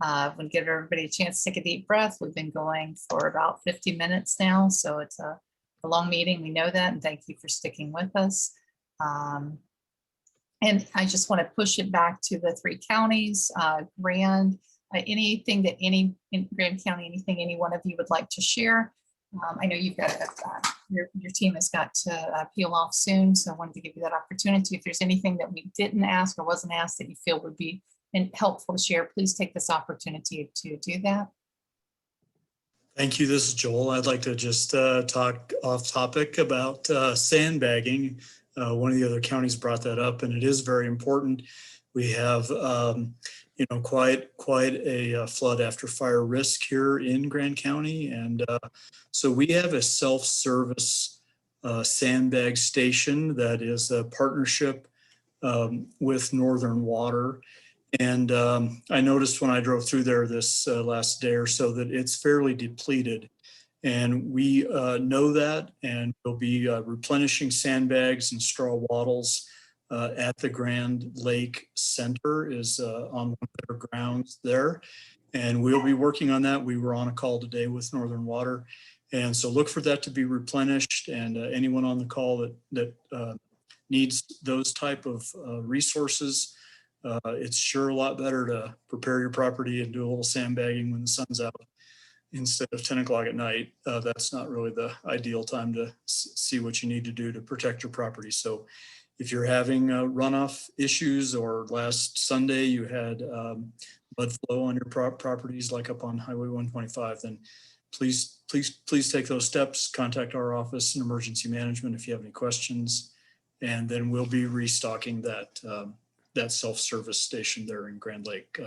We'll give everybody a chance to take a deep breath. We've been going for about 50 minutes now, so it's a long meeting. We know that, and thank you for sticking with us. And I just want to push it back to the 3 counties, Grand, anything that in Grand County, anything any one of you would like to share. I know you've got, your team has got to peel off soon, so I wanted to give you that opportunity. If there's anything that we didn't ask or wasn't asked that you feel would be helpful to share, please take this opportunity to do that. Thank you. This is Joel. I'd like to just talk off topic about sandbagging. One of the other counties brought that up, and it is very important. We have, you know, quite a flood after fire risk here in Grand County, and so we have a self-service sandbag station that is a partnership with Northern Water. And I noticed when I drove through there this last day or so that it's fairly depleted. And we know that, and we'll be replenishing sandbags and straw wattles at the Grand Lake Center is on one of their grounds there. And we'll be working on that. We were on a call today with Northern Water. And so look for that to be replenished, and anyone on the call that needs those type of resources, it's sure a lot better to prepare your property and do a little sandbagging when the sun's out instead of 10 o'clock at night. That's not really the ideal time to see what you need to do to protect your property. So if you're having runoff issues, or last Sunday you had mud flow on your properties like up on Highway 125, then please take those steps. Contact our office in emergency management if you have any questions, and then we'll be restocking that that self-service station there in Grand Lake,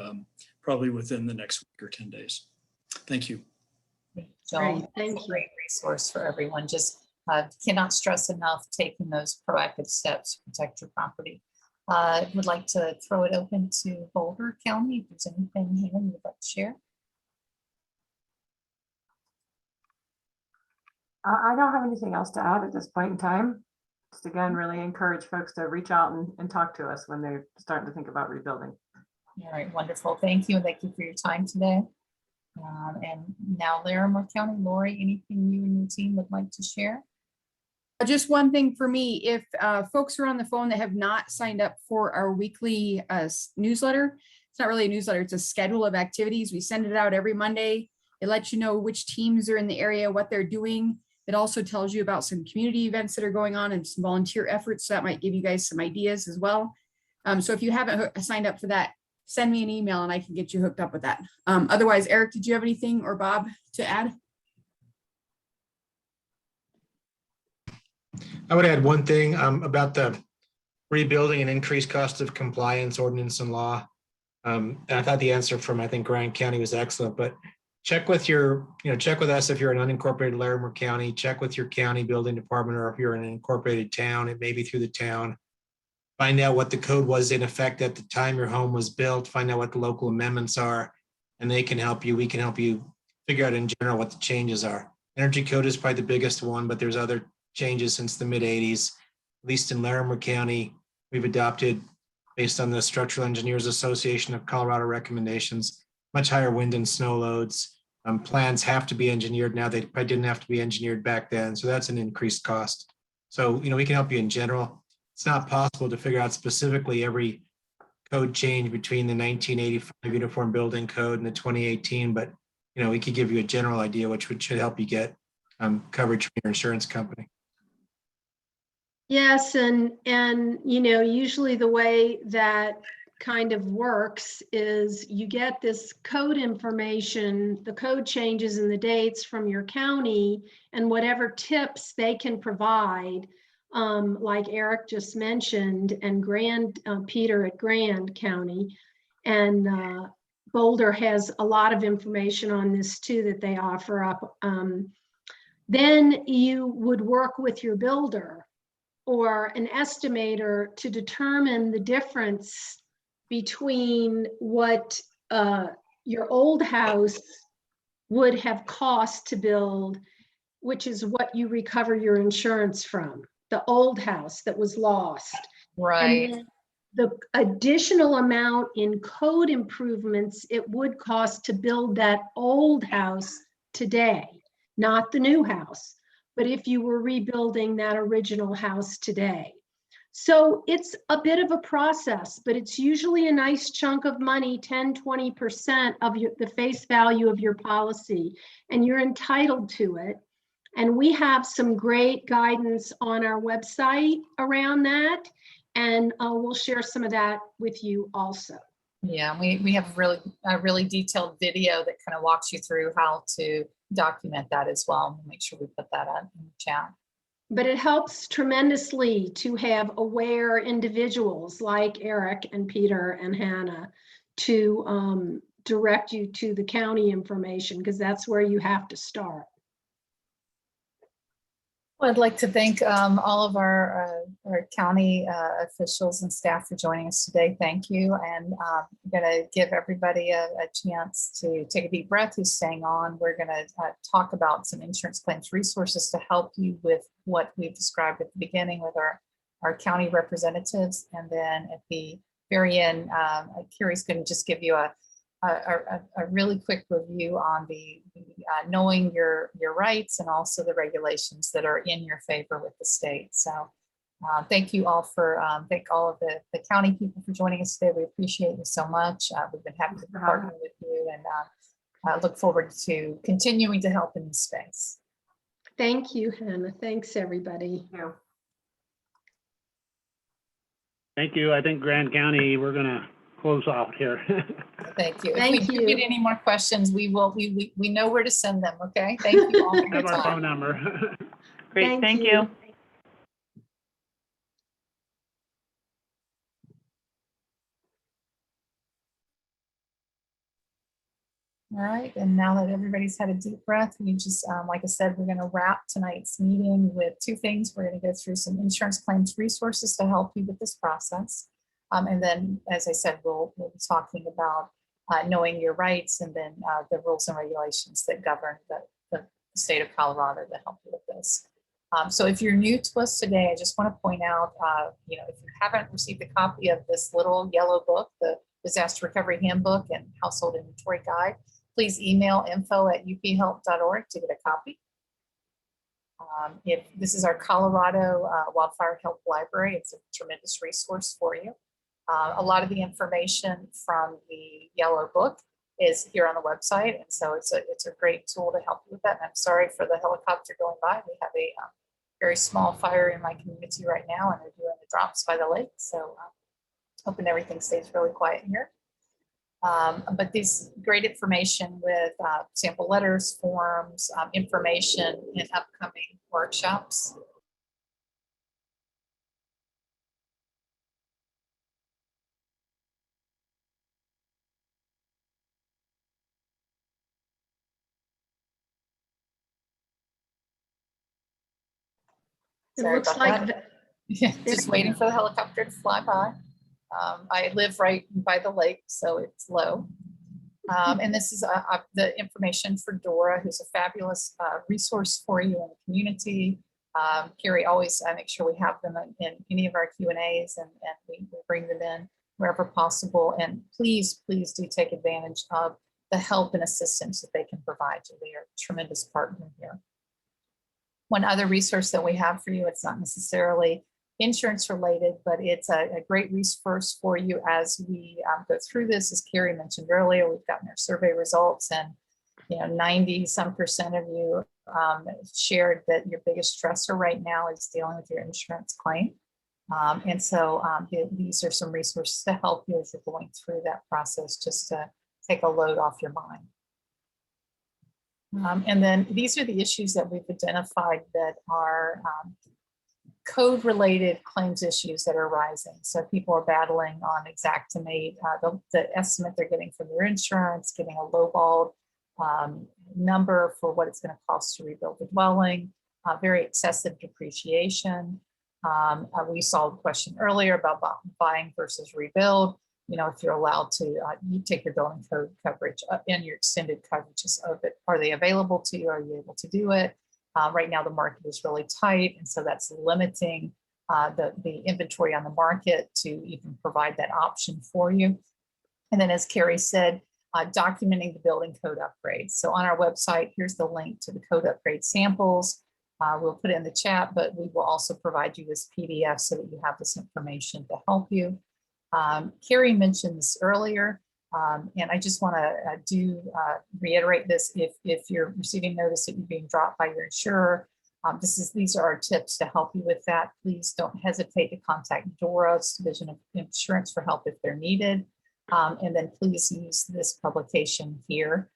probably within the next week or 10 days. Thank you. Great, thank you. Great resource for everyone. Just cannot stress enough taking those proactive steps to protect your property. Would like to throw it open to Boulder County if there's anything here you would like to share. I don't have anything else to add at this point in time. Just again, really encourage folks to reach out and talk to us when they're starting to think about rebuilding. All right, wonderful. Thank you. And thank you for your time today. And now Larimer County, Lori, anything you and your team would like to share? Just one thing for me, if folks are on the phone that have not signed up for our weekly newsletter, it's not really a newsletter, it's a schedule of activities. We send it out every Monday. It lets you know which teams are in the area, what they're doing. It also tells you about some community events that are going on and some volunteer efforts. So that might give you guys some ideas as well. So if you haven't signed up for that, send me an email and I can get you hooked up with that. Otherwise, Eric, did you have anything, or Bob, to add? I would add one thing about the rebuilding and increased cost of compliance ordinance and law. And I thought the answer from, I think, Grand County was excellent, but check with check with us if you're an unincorporated Larimer County, check with your county building department, or if you're in an incorporated town, it may be through the town. Find out what the code was in effect at the time your home was built, find out what the local amendments are, and they can help you. We can help you figure out in general what the changes are. Energy code is probably the biggest one, but there's other changes since the mid 80s. At least in Larimer County, we've adopted, based on the Structural Engineers Association of Colorado recommendations, much higher wind and snow loads. Plans have to be engineered now. They probably didn't have to be engineered back then. So that's an increased cost. So, we can help you in general. It's not possible to figure out specifically every code change between the 1985 Uniform Building Code and the 2018, but we could give you a general idea, which should help you get coverage from your insurance company. Yes, and usually the way that kind of works is you get this code information, the code changes and the dates from your county, and whatever tips they can provide, like Eric just mentioned, and Peter at Grand County, and Boulder has a lot of information on this too that they offer up. Then you would work with your builder or an estimator to determine the difference between what your old house would have cost to build, which is what you recover your insurance from, the old house that was lost. Right. And then the additional amount in code improvements it would cost to build that old house today, not the new house, but if you were rebuilding that original house today. So it's a bit of a process, but it's usually a nice chunk of money, 10, 20% of the face value of your policy, and you're entitled to it. And we have some great guidance on our website around that, and we'll share some of that with you also. Yeah, we have a really detailed video that kind of walks you through how to document that as well. We'll make sure we put that out in the chat. But it helps tremendously to have aware individuals like Eric and Peter and Hannah to direct you to the county information, because that's where you have to start. Well, I'd like to thank all of our county officials and staff for joining us today. Thank you. And I'm going to give everybody a chance to take a deep breath who's staying on. We're going to talk about some insurance claims resources to help you with what we've described at the beginning with our county representatives. And then at the very end, Carrie's going to just give you a really quick review on the knowing your rights and also the regulations that are in your favor with the state. So thank you all thank all of the county people for joining us today. We appreciate you so much. We've been happy to partner with you, and I look forward to continuing to help in this space. Thank you, Hannah. Thanks, everybody. Thank you. I think Grand County, we're going to close out here. Thank you. Thank if we you. do get any more questions, we know where to send them. Okay. Thank you all for your Have our time. phone number. Great, thank you. All right, and now that everybody's had a deep breath, we just, like I said, we're going to wrap tonight's meeting with two things. We're going to go through some insurance claims resources to help you with this process. And then, as I said, we'll be talking about knowing your rights, and then the rules and regulations that govern the state of Colorado to help you with this. So if you're new to us today, I just want to point out, if you haven't received a copy of this little yellow book, the Disaster Recovery Handbook and Household Inventory Guide, please email info@uphelp.org to get a copy. If this is our Colorado Wildfire Help Library, it's a tremendous resource for you. A lot of the information from the yellow book is here on the website, and so it's a great tool to help you with that. And I'm sorry for the helicopter going by. We have a very small fire in my community right now, and they're doing the drops by the lake. So hoping everything stays really quiet here. But this great information with sample letters, forms, information in upcoming workshops. It Sorry looks about like, that. Yeah, just you waiting go. for the helicopter to fly by. I live right by the lake, so it's low. And this is the information for Dora, who's a fabulous resource for you in the community. Carrie, always I make sure we have them in any of our Q&As, and we bring them in wherever possible. And please do take advantage of the help and assistance that they can provide you. They are a tremendous partner here. One other resource that we have for you, it's not necessarily insurance related, but it's a great resource for you as we go through this. As Carrie mentioned earlier, we've gotten our survey results, and 90% of you shared that your biggest stressor right now is dealing with your insurance claim. And so these are some resources to help you as you're going through that process, just to take a load off your mind. And then these are the issues that we've identified that are code-related claims issues that are rising. So people are battling on Xactimate, the estimate they're getting from their insurance, getting a lowballed number for what it's going to cost to rebuild the dwelling, very excessive depreciation. We saw a question earlier about buying versus rebuild. If you're allowed to, you take your building code coverage and your extended coverages of it. Are they available to you? Are you able to do it? Right now, the market is really tight, and so that's limiting the inventory on the market to even provide that option for you. And then, as Carrie said, documenting the building code upgrades. So on our website, here's the link to the code upgrade samples. We'll put it in the chat, but we will also provide you this PDF so that you have this information to help you. Carrie mentioned this earlier, and I just want to reiterate this. If you're receiving notice that you're being dropped by your insurer, these are our tips to help you with that. Please don't hesitate to contact Dora's Division of Insurance for help if they're needed. And then please use this publication here.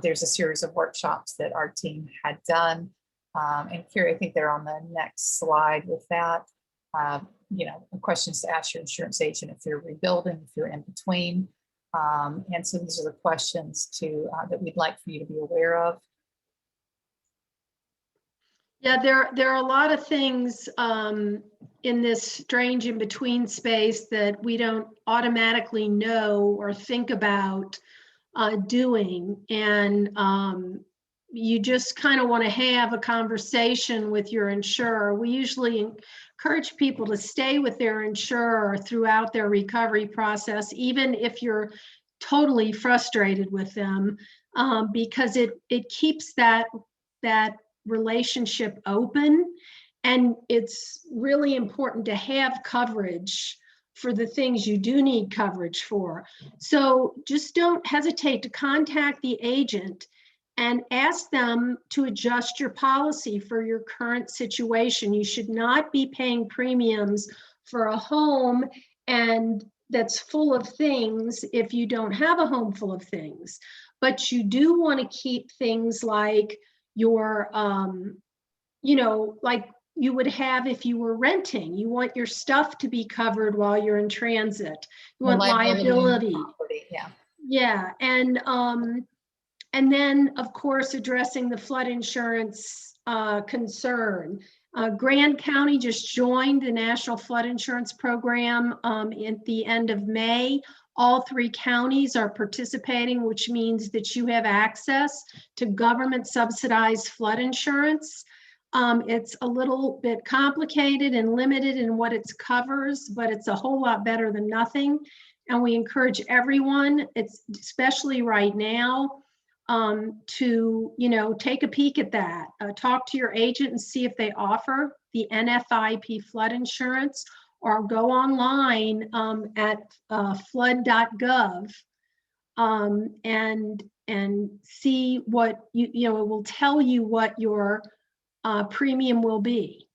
There's a series of workshops that our team had done. And Carrie, I think they're on the next slide with that. Questions to ask your insurance agent if you're rebuilding, if you're in between. And so these are the questions that we'd like for you to be aware of. Yeah, there are a lot of things in this strange in-between space that we don't automatically know or think about doing. And you just kind of want to have a conversation with your insurer. We usually encourage people to stay with their insurer throughout their recovery process, even if you're totally frustrated with them, because it keeps that relationship open. And it's really important to have coverage for the things you do need coverage for. So just don't hesitate to contact the agent and ask them to adjust your policy for your current situation. You should not be paying premiums for a home and that's full of things if you don't have a home full of things. But you do want to keep things like your, like you would have if you were renting. You want your stuff to be covered while you're in transit. You want liability. Yeah. Yeah, and then, of course, addressing the flood insurance concern. Grand County just joined the National Flood Insurance Program at the end of May. All 3 counties are participating, which means that you have access to government subsidized flood insurance. It's a little bit complicated and limited in what it covers, but it's a whole lot better than nothing. And we encourage everyone, especially right now, to take a peek at that. Talk to your agent and see if they offer the NFIP flood insurance, or go online at flood.gov and see what it will tell you what your premium will be,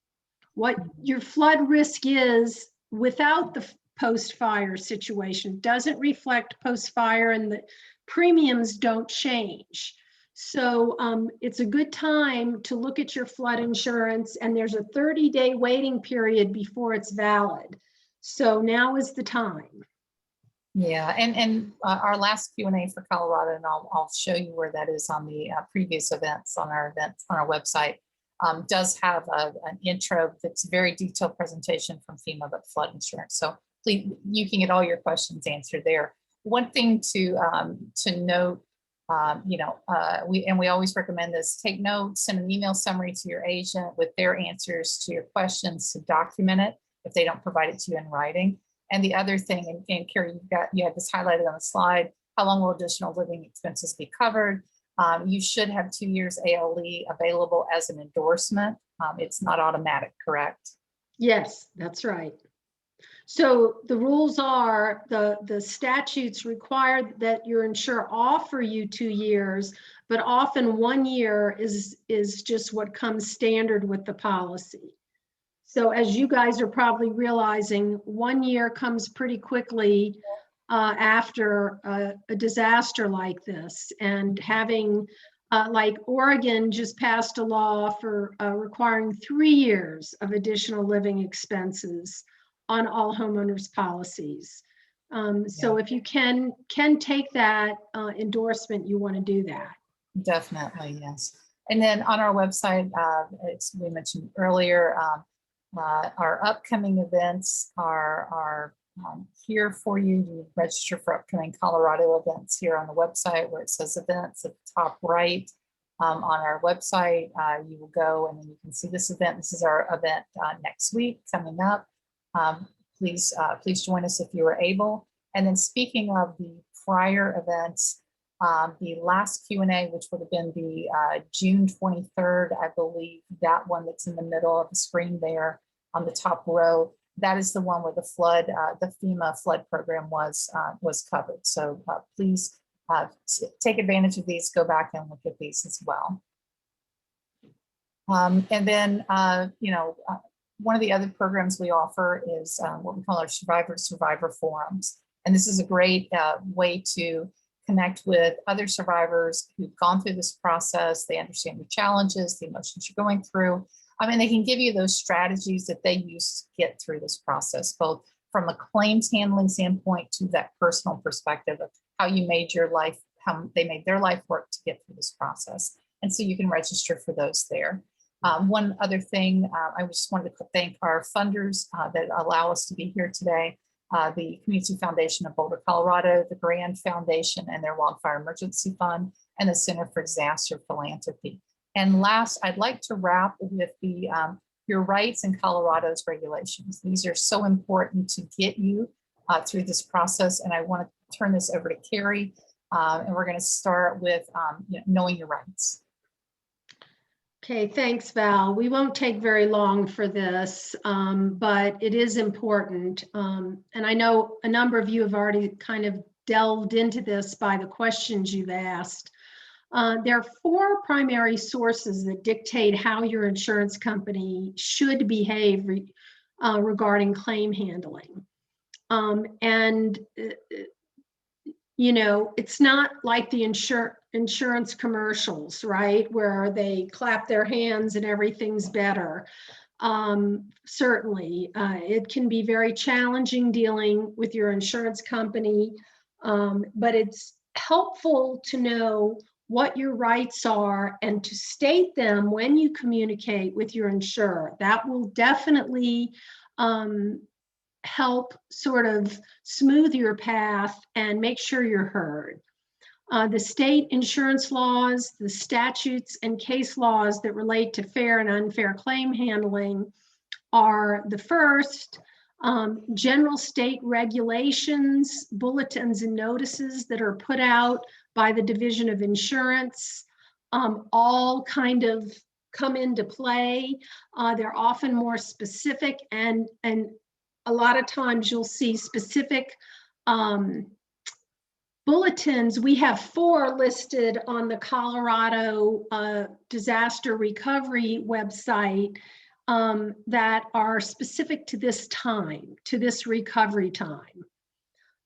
what your flood risk is without the post-fire situation. Doesn't reflect post-fire, and the premiums don't change. So it's a good time to look at your flood insurance, and there's a 30-day waiting period before it's valid. So now is the time. Yeah, and our last Q&A for Colorado, and I'll show you where that is on the previous events on our website. does have an intro that's a very detailed presentation from FEMA about flood insurance. So please, you can get all your questions answered there. One thing to note, we always recommend this: take notes, send an email summary to your agent with their answers to your questions to document it if they don't provide it to you in writing. And the other thing, and Carrie, you have this highlighted on the slide: how long will additional living expenses be covered? You should have 2 years ALE available as an endorsement. It's not automatic, correct? Yes, that's right. So the rules are, the statutes require that your insurer offer you 2 years, but often 1 year is just what comes standard with the policy. So as you guys are probably realizing, 1 year comes pretty quickly after a disaster like this. And having, like Oregon just passed a law for requiring 3 years of additional living expenses on all homeowners policies. So if you can take that endorsement, you want to do that. Definitely, yes. And then on our website, we mentioned earlier, our upcoming events are here for you. You register for upcoming Colorado events here on the website where it says events at the top right. On our website, you will go and then you can see this event. This is our event next week coming up. Please join us if you are able. And then speaking of the prior events, the last Q&A, which would have been the June 23rd, I believe, that one that's in the middle of the screen there on the top row, that is the one where the flood, the FEMA flood program was covered. So please take advantage of these, go back and look at these as well. And then, one of the other programs we offer is what we call our survivor forums. And this is a great way to connect with other survivors who've gone through this process. They understand the challenges, the emotions you're going through. They can give you those strategies that they use to get through this process, both from a claims handling standpoint to that personal perspective of how you made your life, how they made their life work to get through this process. And so you can register for those there. One other thing, I just wanted to thank our funders that allow us to be here today. The Community Foundation of Boulder, Colorado, the Grand Foundation and their Wildfire Emergency Fund, and the Center for Disaster Philanthropy. And last, I'd like to wrap with the your rights in Colorado's regulations. These are so important to get you through this process. And I want to turn this over to Carrie, and we're going to start with knowing your rights. Okay, thanks, Val. We won't take very long for this, but it is important. And I know a number of you have already kind of delved into this by the questions you've asked. There are 4 primary sources that dictate how your insurance company should behave regarding claim handling. It's not like the insurance commercials, right, where they clap their hands and everything's better. Certainly, it can be very challenging dealing with your insurance company, but it's helpful to know what your rights are and to state them when you communicate with your insurer. That will definitely help sort of smooth your path and make sure you're heard. The state insurance laws, the statutes and case laws that relate to fair and unfair claim handling are the first. General state regulations, bulletins and notices that are put out by the Division of Insurance, all kind of come into play. They're often more specific, and a lot of times you'll see specific bulletins. We have 4 listed on the Colorado disaster recovery website that are specific to this time, to this recovery time.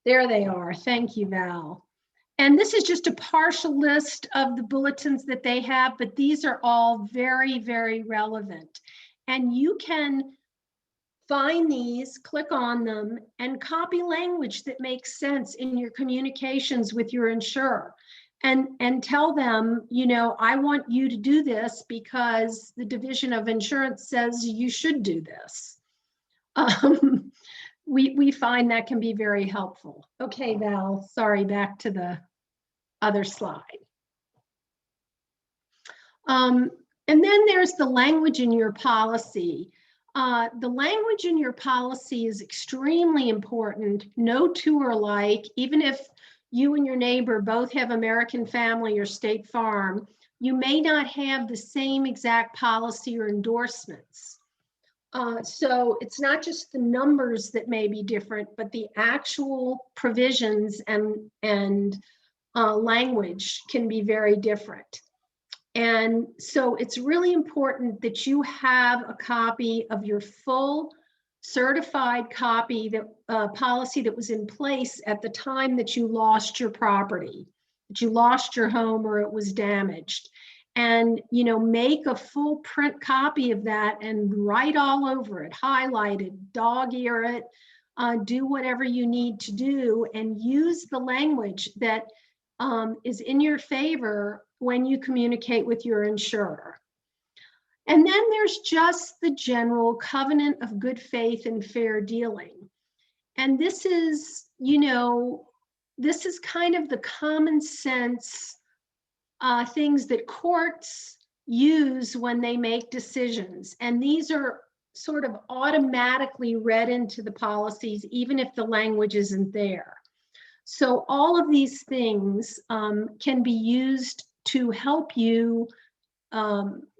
There they are. Thank you, Val. And this is just a partial list of the bulletins that they have, but these are all very, very relevant. And you can find these, click on them, and copy language that makes sense in your communications with your insurer. and tell them, you know, I want you to do this because the Division of Insurance says you should do this. We find that can be very helpful. Okay, Val, sorry, back to the other slide. And then there's the language in your policy. The language in your policy is extremely important. No two are alike. Even if you and your neighbor both have American Family or State Farm, you may not have the same exact policy or endorsements. So it's not just the numbers that may be different, but the actual provisions and language can be very different. And so it's really important that you have a copy of your full certified copy, that policy that was in place at the time that you lost your property, that you lost your home or it was damaged. And, you know, make a full print copy of that and write all over it, highlight it, dog-ear it, do whatever you need to do, and use the language that is in your favor when you communicate with your insurer. And then there's just the general covenant of good faith and fair dealing. And this is, you know, this is kind of the common sense things that courts use when they make decisions. And these are sort of automatically read into the policies, even if the language isn't there. So all of these things can be used to help you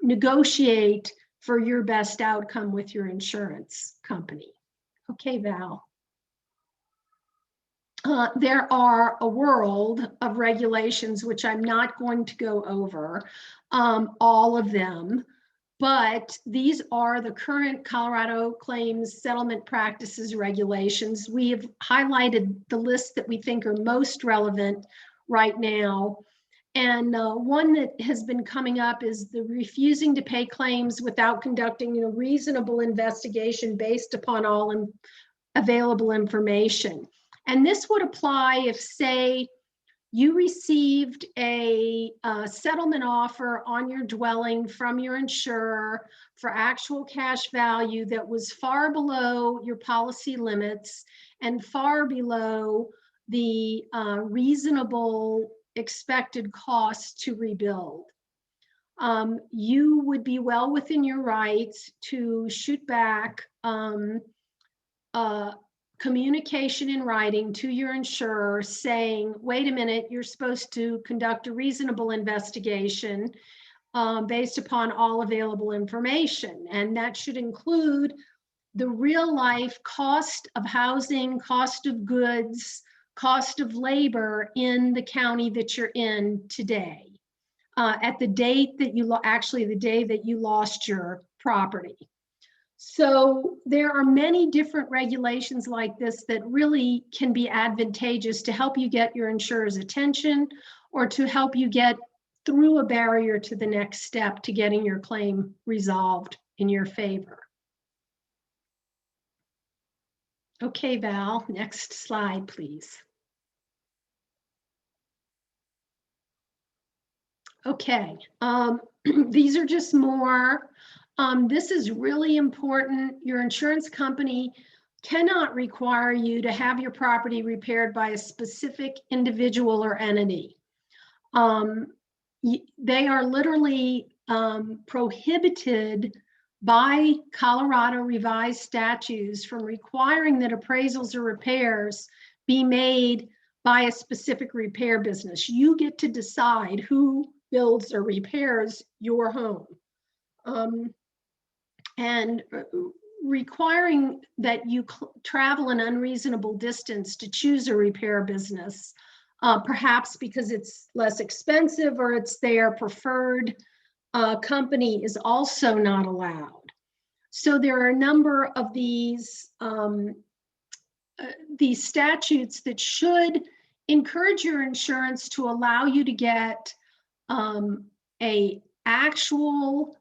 negotiate for your best outcome with your insurance company. Okay, Val. There are a world of regulations, which I'm not going to go over, all of them, but these are the current Colorado Claims Settlement Practices regulations. We have highlighted the list that we think are most relevant right now. And one that has been coming up is the refusing to pay claims without conducting a reasonable investigation based upon all available information. And this would apply if, say, you received a settlement offer on your dwelling from your insurer for actual cash value that was far below your policy limits and far below the reasonable expected cost to rebuild. You would be well within your rights to shoot back communication in writing to your insurer saying, wait a minute, you're supposed to conduct a reasonable investigation based upon all available information. And that should include the real life cost of housing, cost of goods, cost of labor in the county that you're in today, at the date that you actually the day that you lost your property. So there are many different regulations like this that really can be advantageous to help you get your insurer's attention or to help you get through a barrier to the next step to getting your claim resolved in your favor. Okay, Val, next slide, please. Okay, these are just more. This is really important. Your insurance company cannot require you to have your property repaired by a specific individual or entity. They are literally prohibited by Colorado revised statutes from requiring that appraisals or repairs be made by a specific repair business. You get to decide who builds or repairs your home. And requiring that you travel an unreasonable distance to choose a repair business, perhaps because it's less expensive or it's their preferred company, is also not allowed. So there are a number of these statutes that should encourage your insurance to allow you to get a actual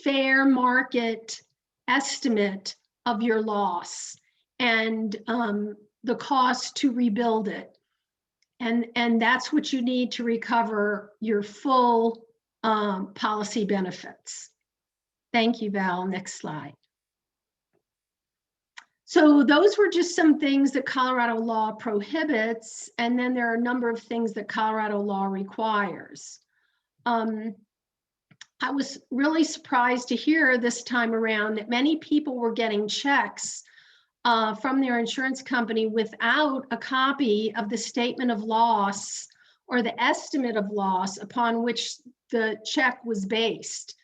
fair market estimate of your loss and the cost to rebuild it. And that's what you need to recover your full policy benefits. Thank you, Val. Next slide. So those were just some things that Colorado law prohibits, and then there are a number of things that Colorado law requires. I was really surprised to hear this time around that many people were getting checks from their insurance company without a copy of the statement of loss or the estimate of loss upon which the check was based.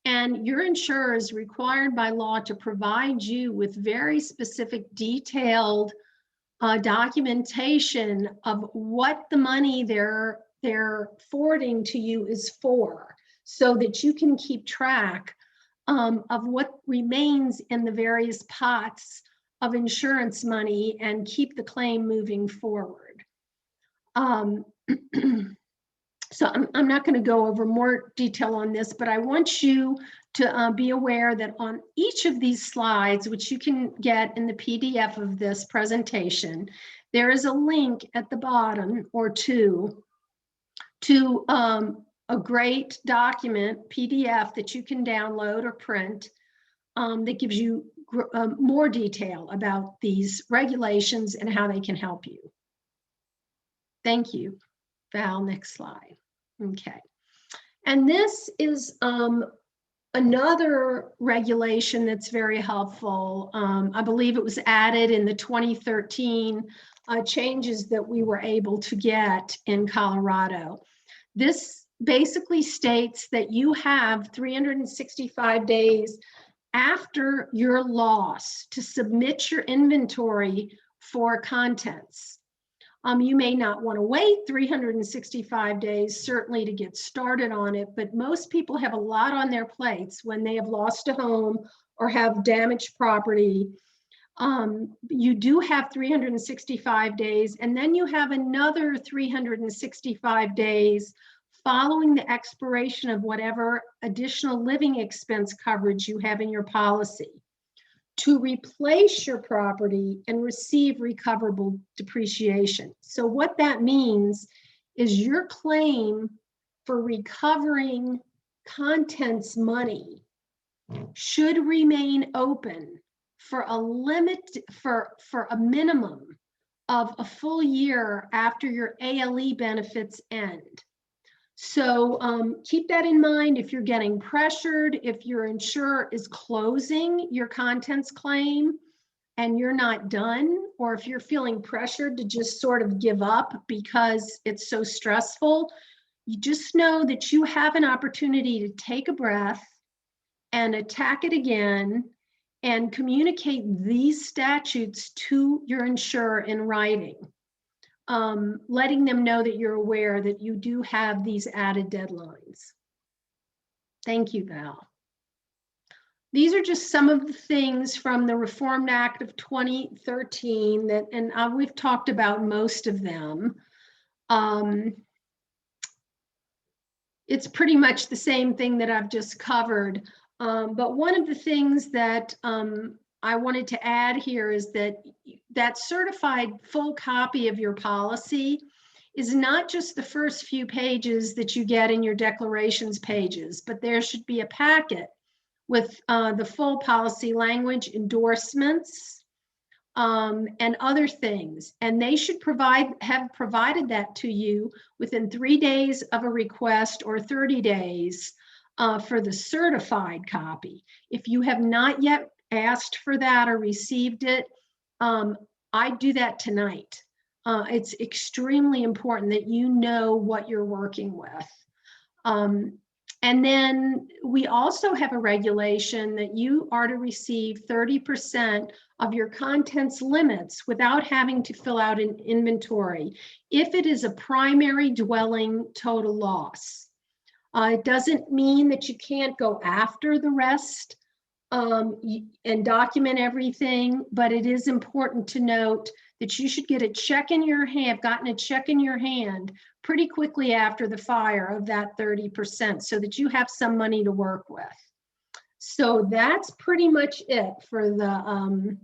And your insurer is required by law to provide you with very specific, detailed documentation of what the money they're forwarding to you is for, so that you can keep track of what remains in the various pots of insurance money and keep the claim moving forward. So I'm not going to go over more detail on this, but I want you to be aware that on each of these slides, which you can get in the PDF of this presentation, there is a link at the bottom or two to a great document, PDF, that you can download or print that gives you more detail about these regulations and how they can help you. Thank you. Val, next slide. Okay. And this is another regulation that's very helpful. I believe it was added in the 2013 changes that we were able to get in Colorado. This basically states that you have 365 days after your loss to submit your inventory for contents. You may not want to wait 365 days, certainly, to get started on it, but most people have a lot on their plates when they have lost a home or have damaged property. You do have 365 days, and then you have another 365 days following the expiration of whatever additional living expense coverage you have in your policy to replace your property and receive recoverable depreciation. So what that means is your claim for recovering contents money should remain open for a minimum of a full year after your ALE benefits end. So keep that in mind if you're getting pressured, if your insurer is closing your contents claim and you're not done, or if you're feeling pressured to just sort of give up because it's so stressful, you just know that you have an opportunity to take a breath and attack it again and communicate these statutes to your insurer in writing. Letting them know that you're aware that you do have these added deadlines. Thank you, Val. These are just some of the things from the Reformed Act of 2013 that, and we've talked about most of them. It's pretty much the same thing that I've just covered. But one of the things that I wanted to add here is that that certified full copy of your policy is not just the first few pages that you get in your declarations pages, but there should be a packet with the full policy language, endorsements, and other things. And they should have provided that to you within 3 days of a request or 30 days for the certified copy. If you have not yet asked for that or received it, I'd do that tonight. It's extremely important that you know what you're working with. And then we also have a regulation that you are to receive 30% of your contents limits without having to fill out an inventory if it is a primary dwelling total loss. It doesn't mean that you can't go after the rest and document everything, but it is important to note that you should get a check in your hand, gotten a check in your hand pretty quickly after the fire of that 30% so that you have some money to work with. So that's pretty much it for the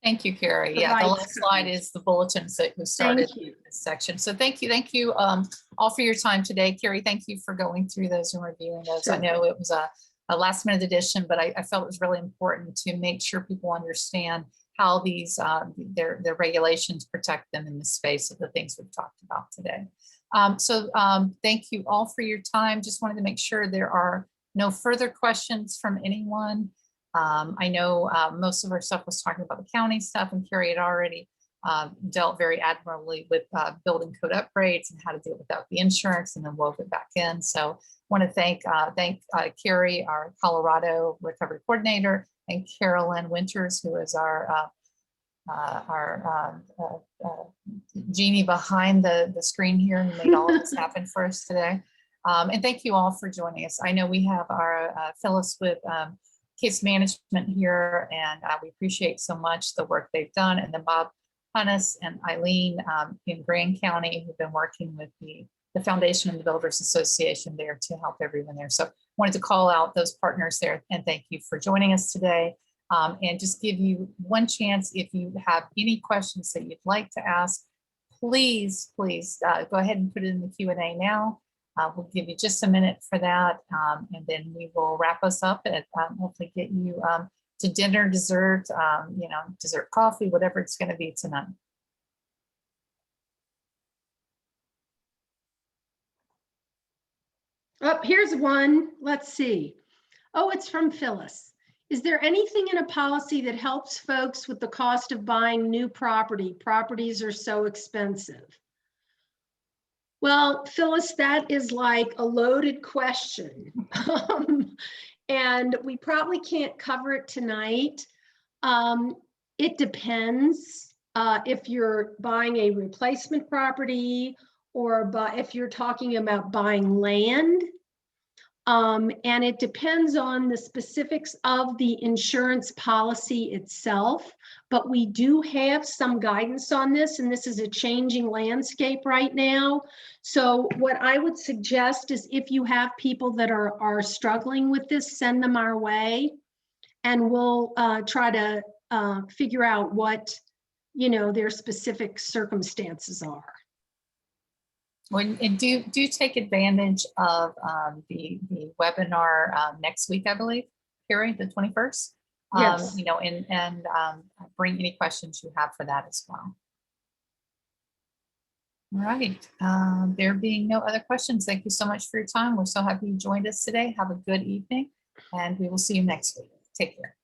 Thank you, Carrie. Yeah, the Provides last slide coverage. is the bulletins that we started Thank you. this section. So thank you all for your time today. Carrie, thank you for going through those and reviewing those. I Sure. know it was a last minute addition, but I felt it was really important to make sure people understand how these their regulations protect them in the space of the things we've talked about today. Thank you all for your time. Just wanted to make sure there are no further questions from anyone. I know most of our stuff was talking about the county stuff, and Carrie had already dealt very admirably with building code upgrades and how to deal without the insurance, and then wove it back in. So want to thank Carrie, our Colorado recovery coordinator, and Carolyn Winters, who is our genie behind the screen here, who made all of this happen for us today. And thank you all for joining us. I know we have our Phyllis with case management here, and we appreciate so much the work they've done, and then Bob Hunnis and Eileen in Grand County, who've been working with the foundation and the Builders Association there to help everyone there. So wanted to call out those partners there and thank you for joining us today. And just give you one chance, if you have any questions that you'd like to ask, please go ahead and put it in the Q&A now. We'll give you just a minute for that, and then we will wrap us up and hopefully get you to dinner, dessert, dessert, coffee, whatever it's going to be tonight. Oh, here's one. Let's see. Oh, it's from Phyllis. Is there anything in a policy that helps folks with the cost of buying new property? Properties are so expensive. Well, Phyllis, that is like a loaded question. And we probably can't cover it tonight. It depends if you're buying a replacement property or if you're talking about buying land. And it depends on the specifics of the insurance policy itself, but we do have some guidance on this, and this is a changing landscape right now. So what I would suggest is if you have people that are struggling with this, send them our way, and we'll try to figure out what, their specific circumstances are. And do take advantage of the webinar next week, I believe, Carrie, the 21st. Yes. And bring any questions you have for that as well. All right. There being no other questions, thank you so much for your time. We're so happy you joined us today. Have a good evening, and we will see you next week. Take care.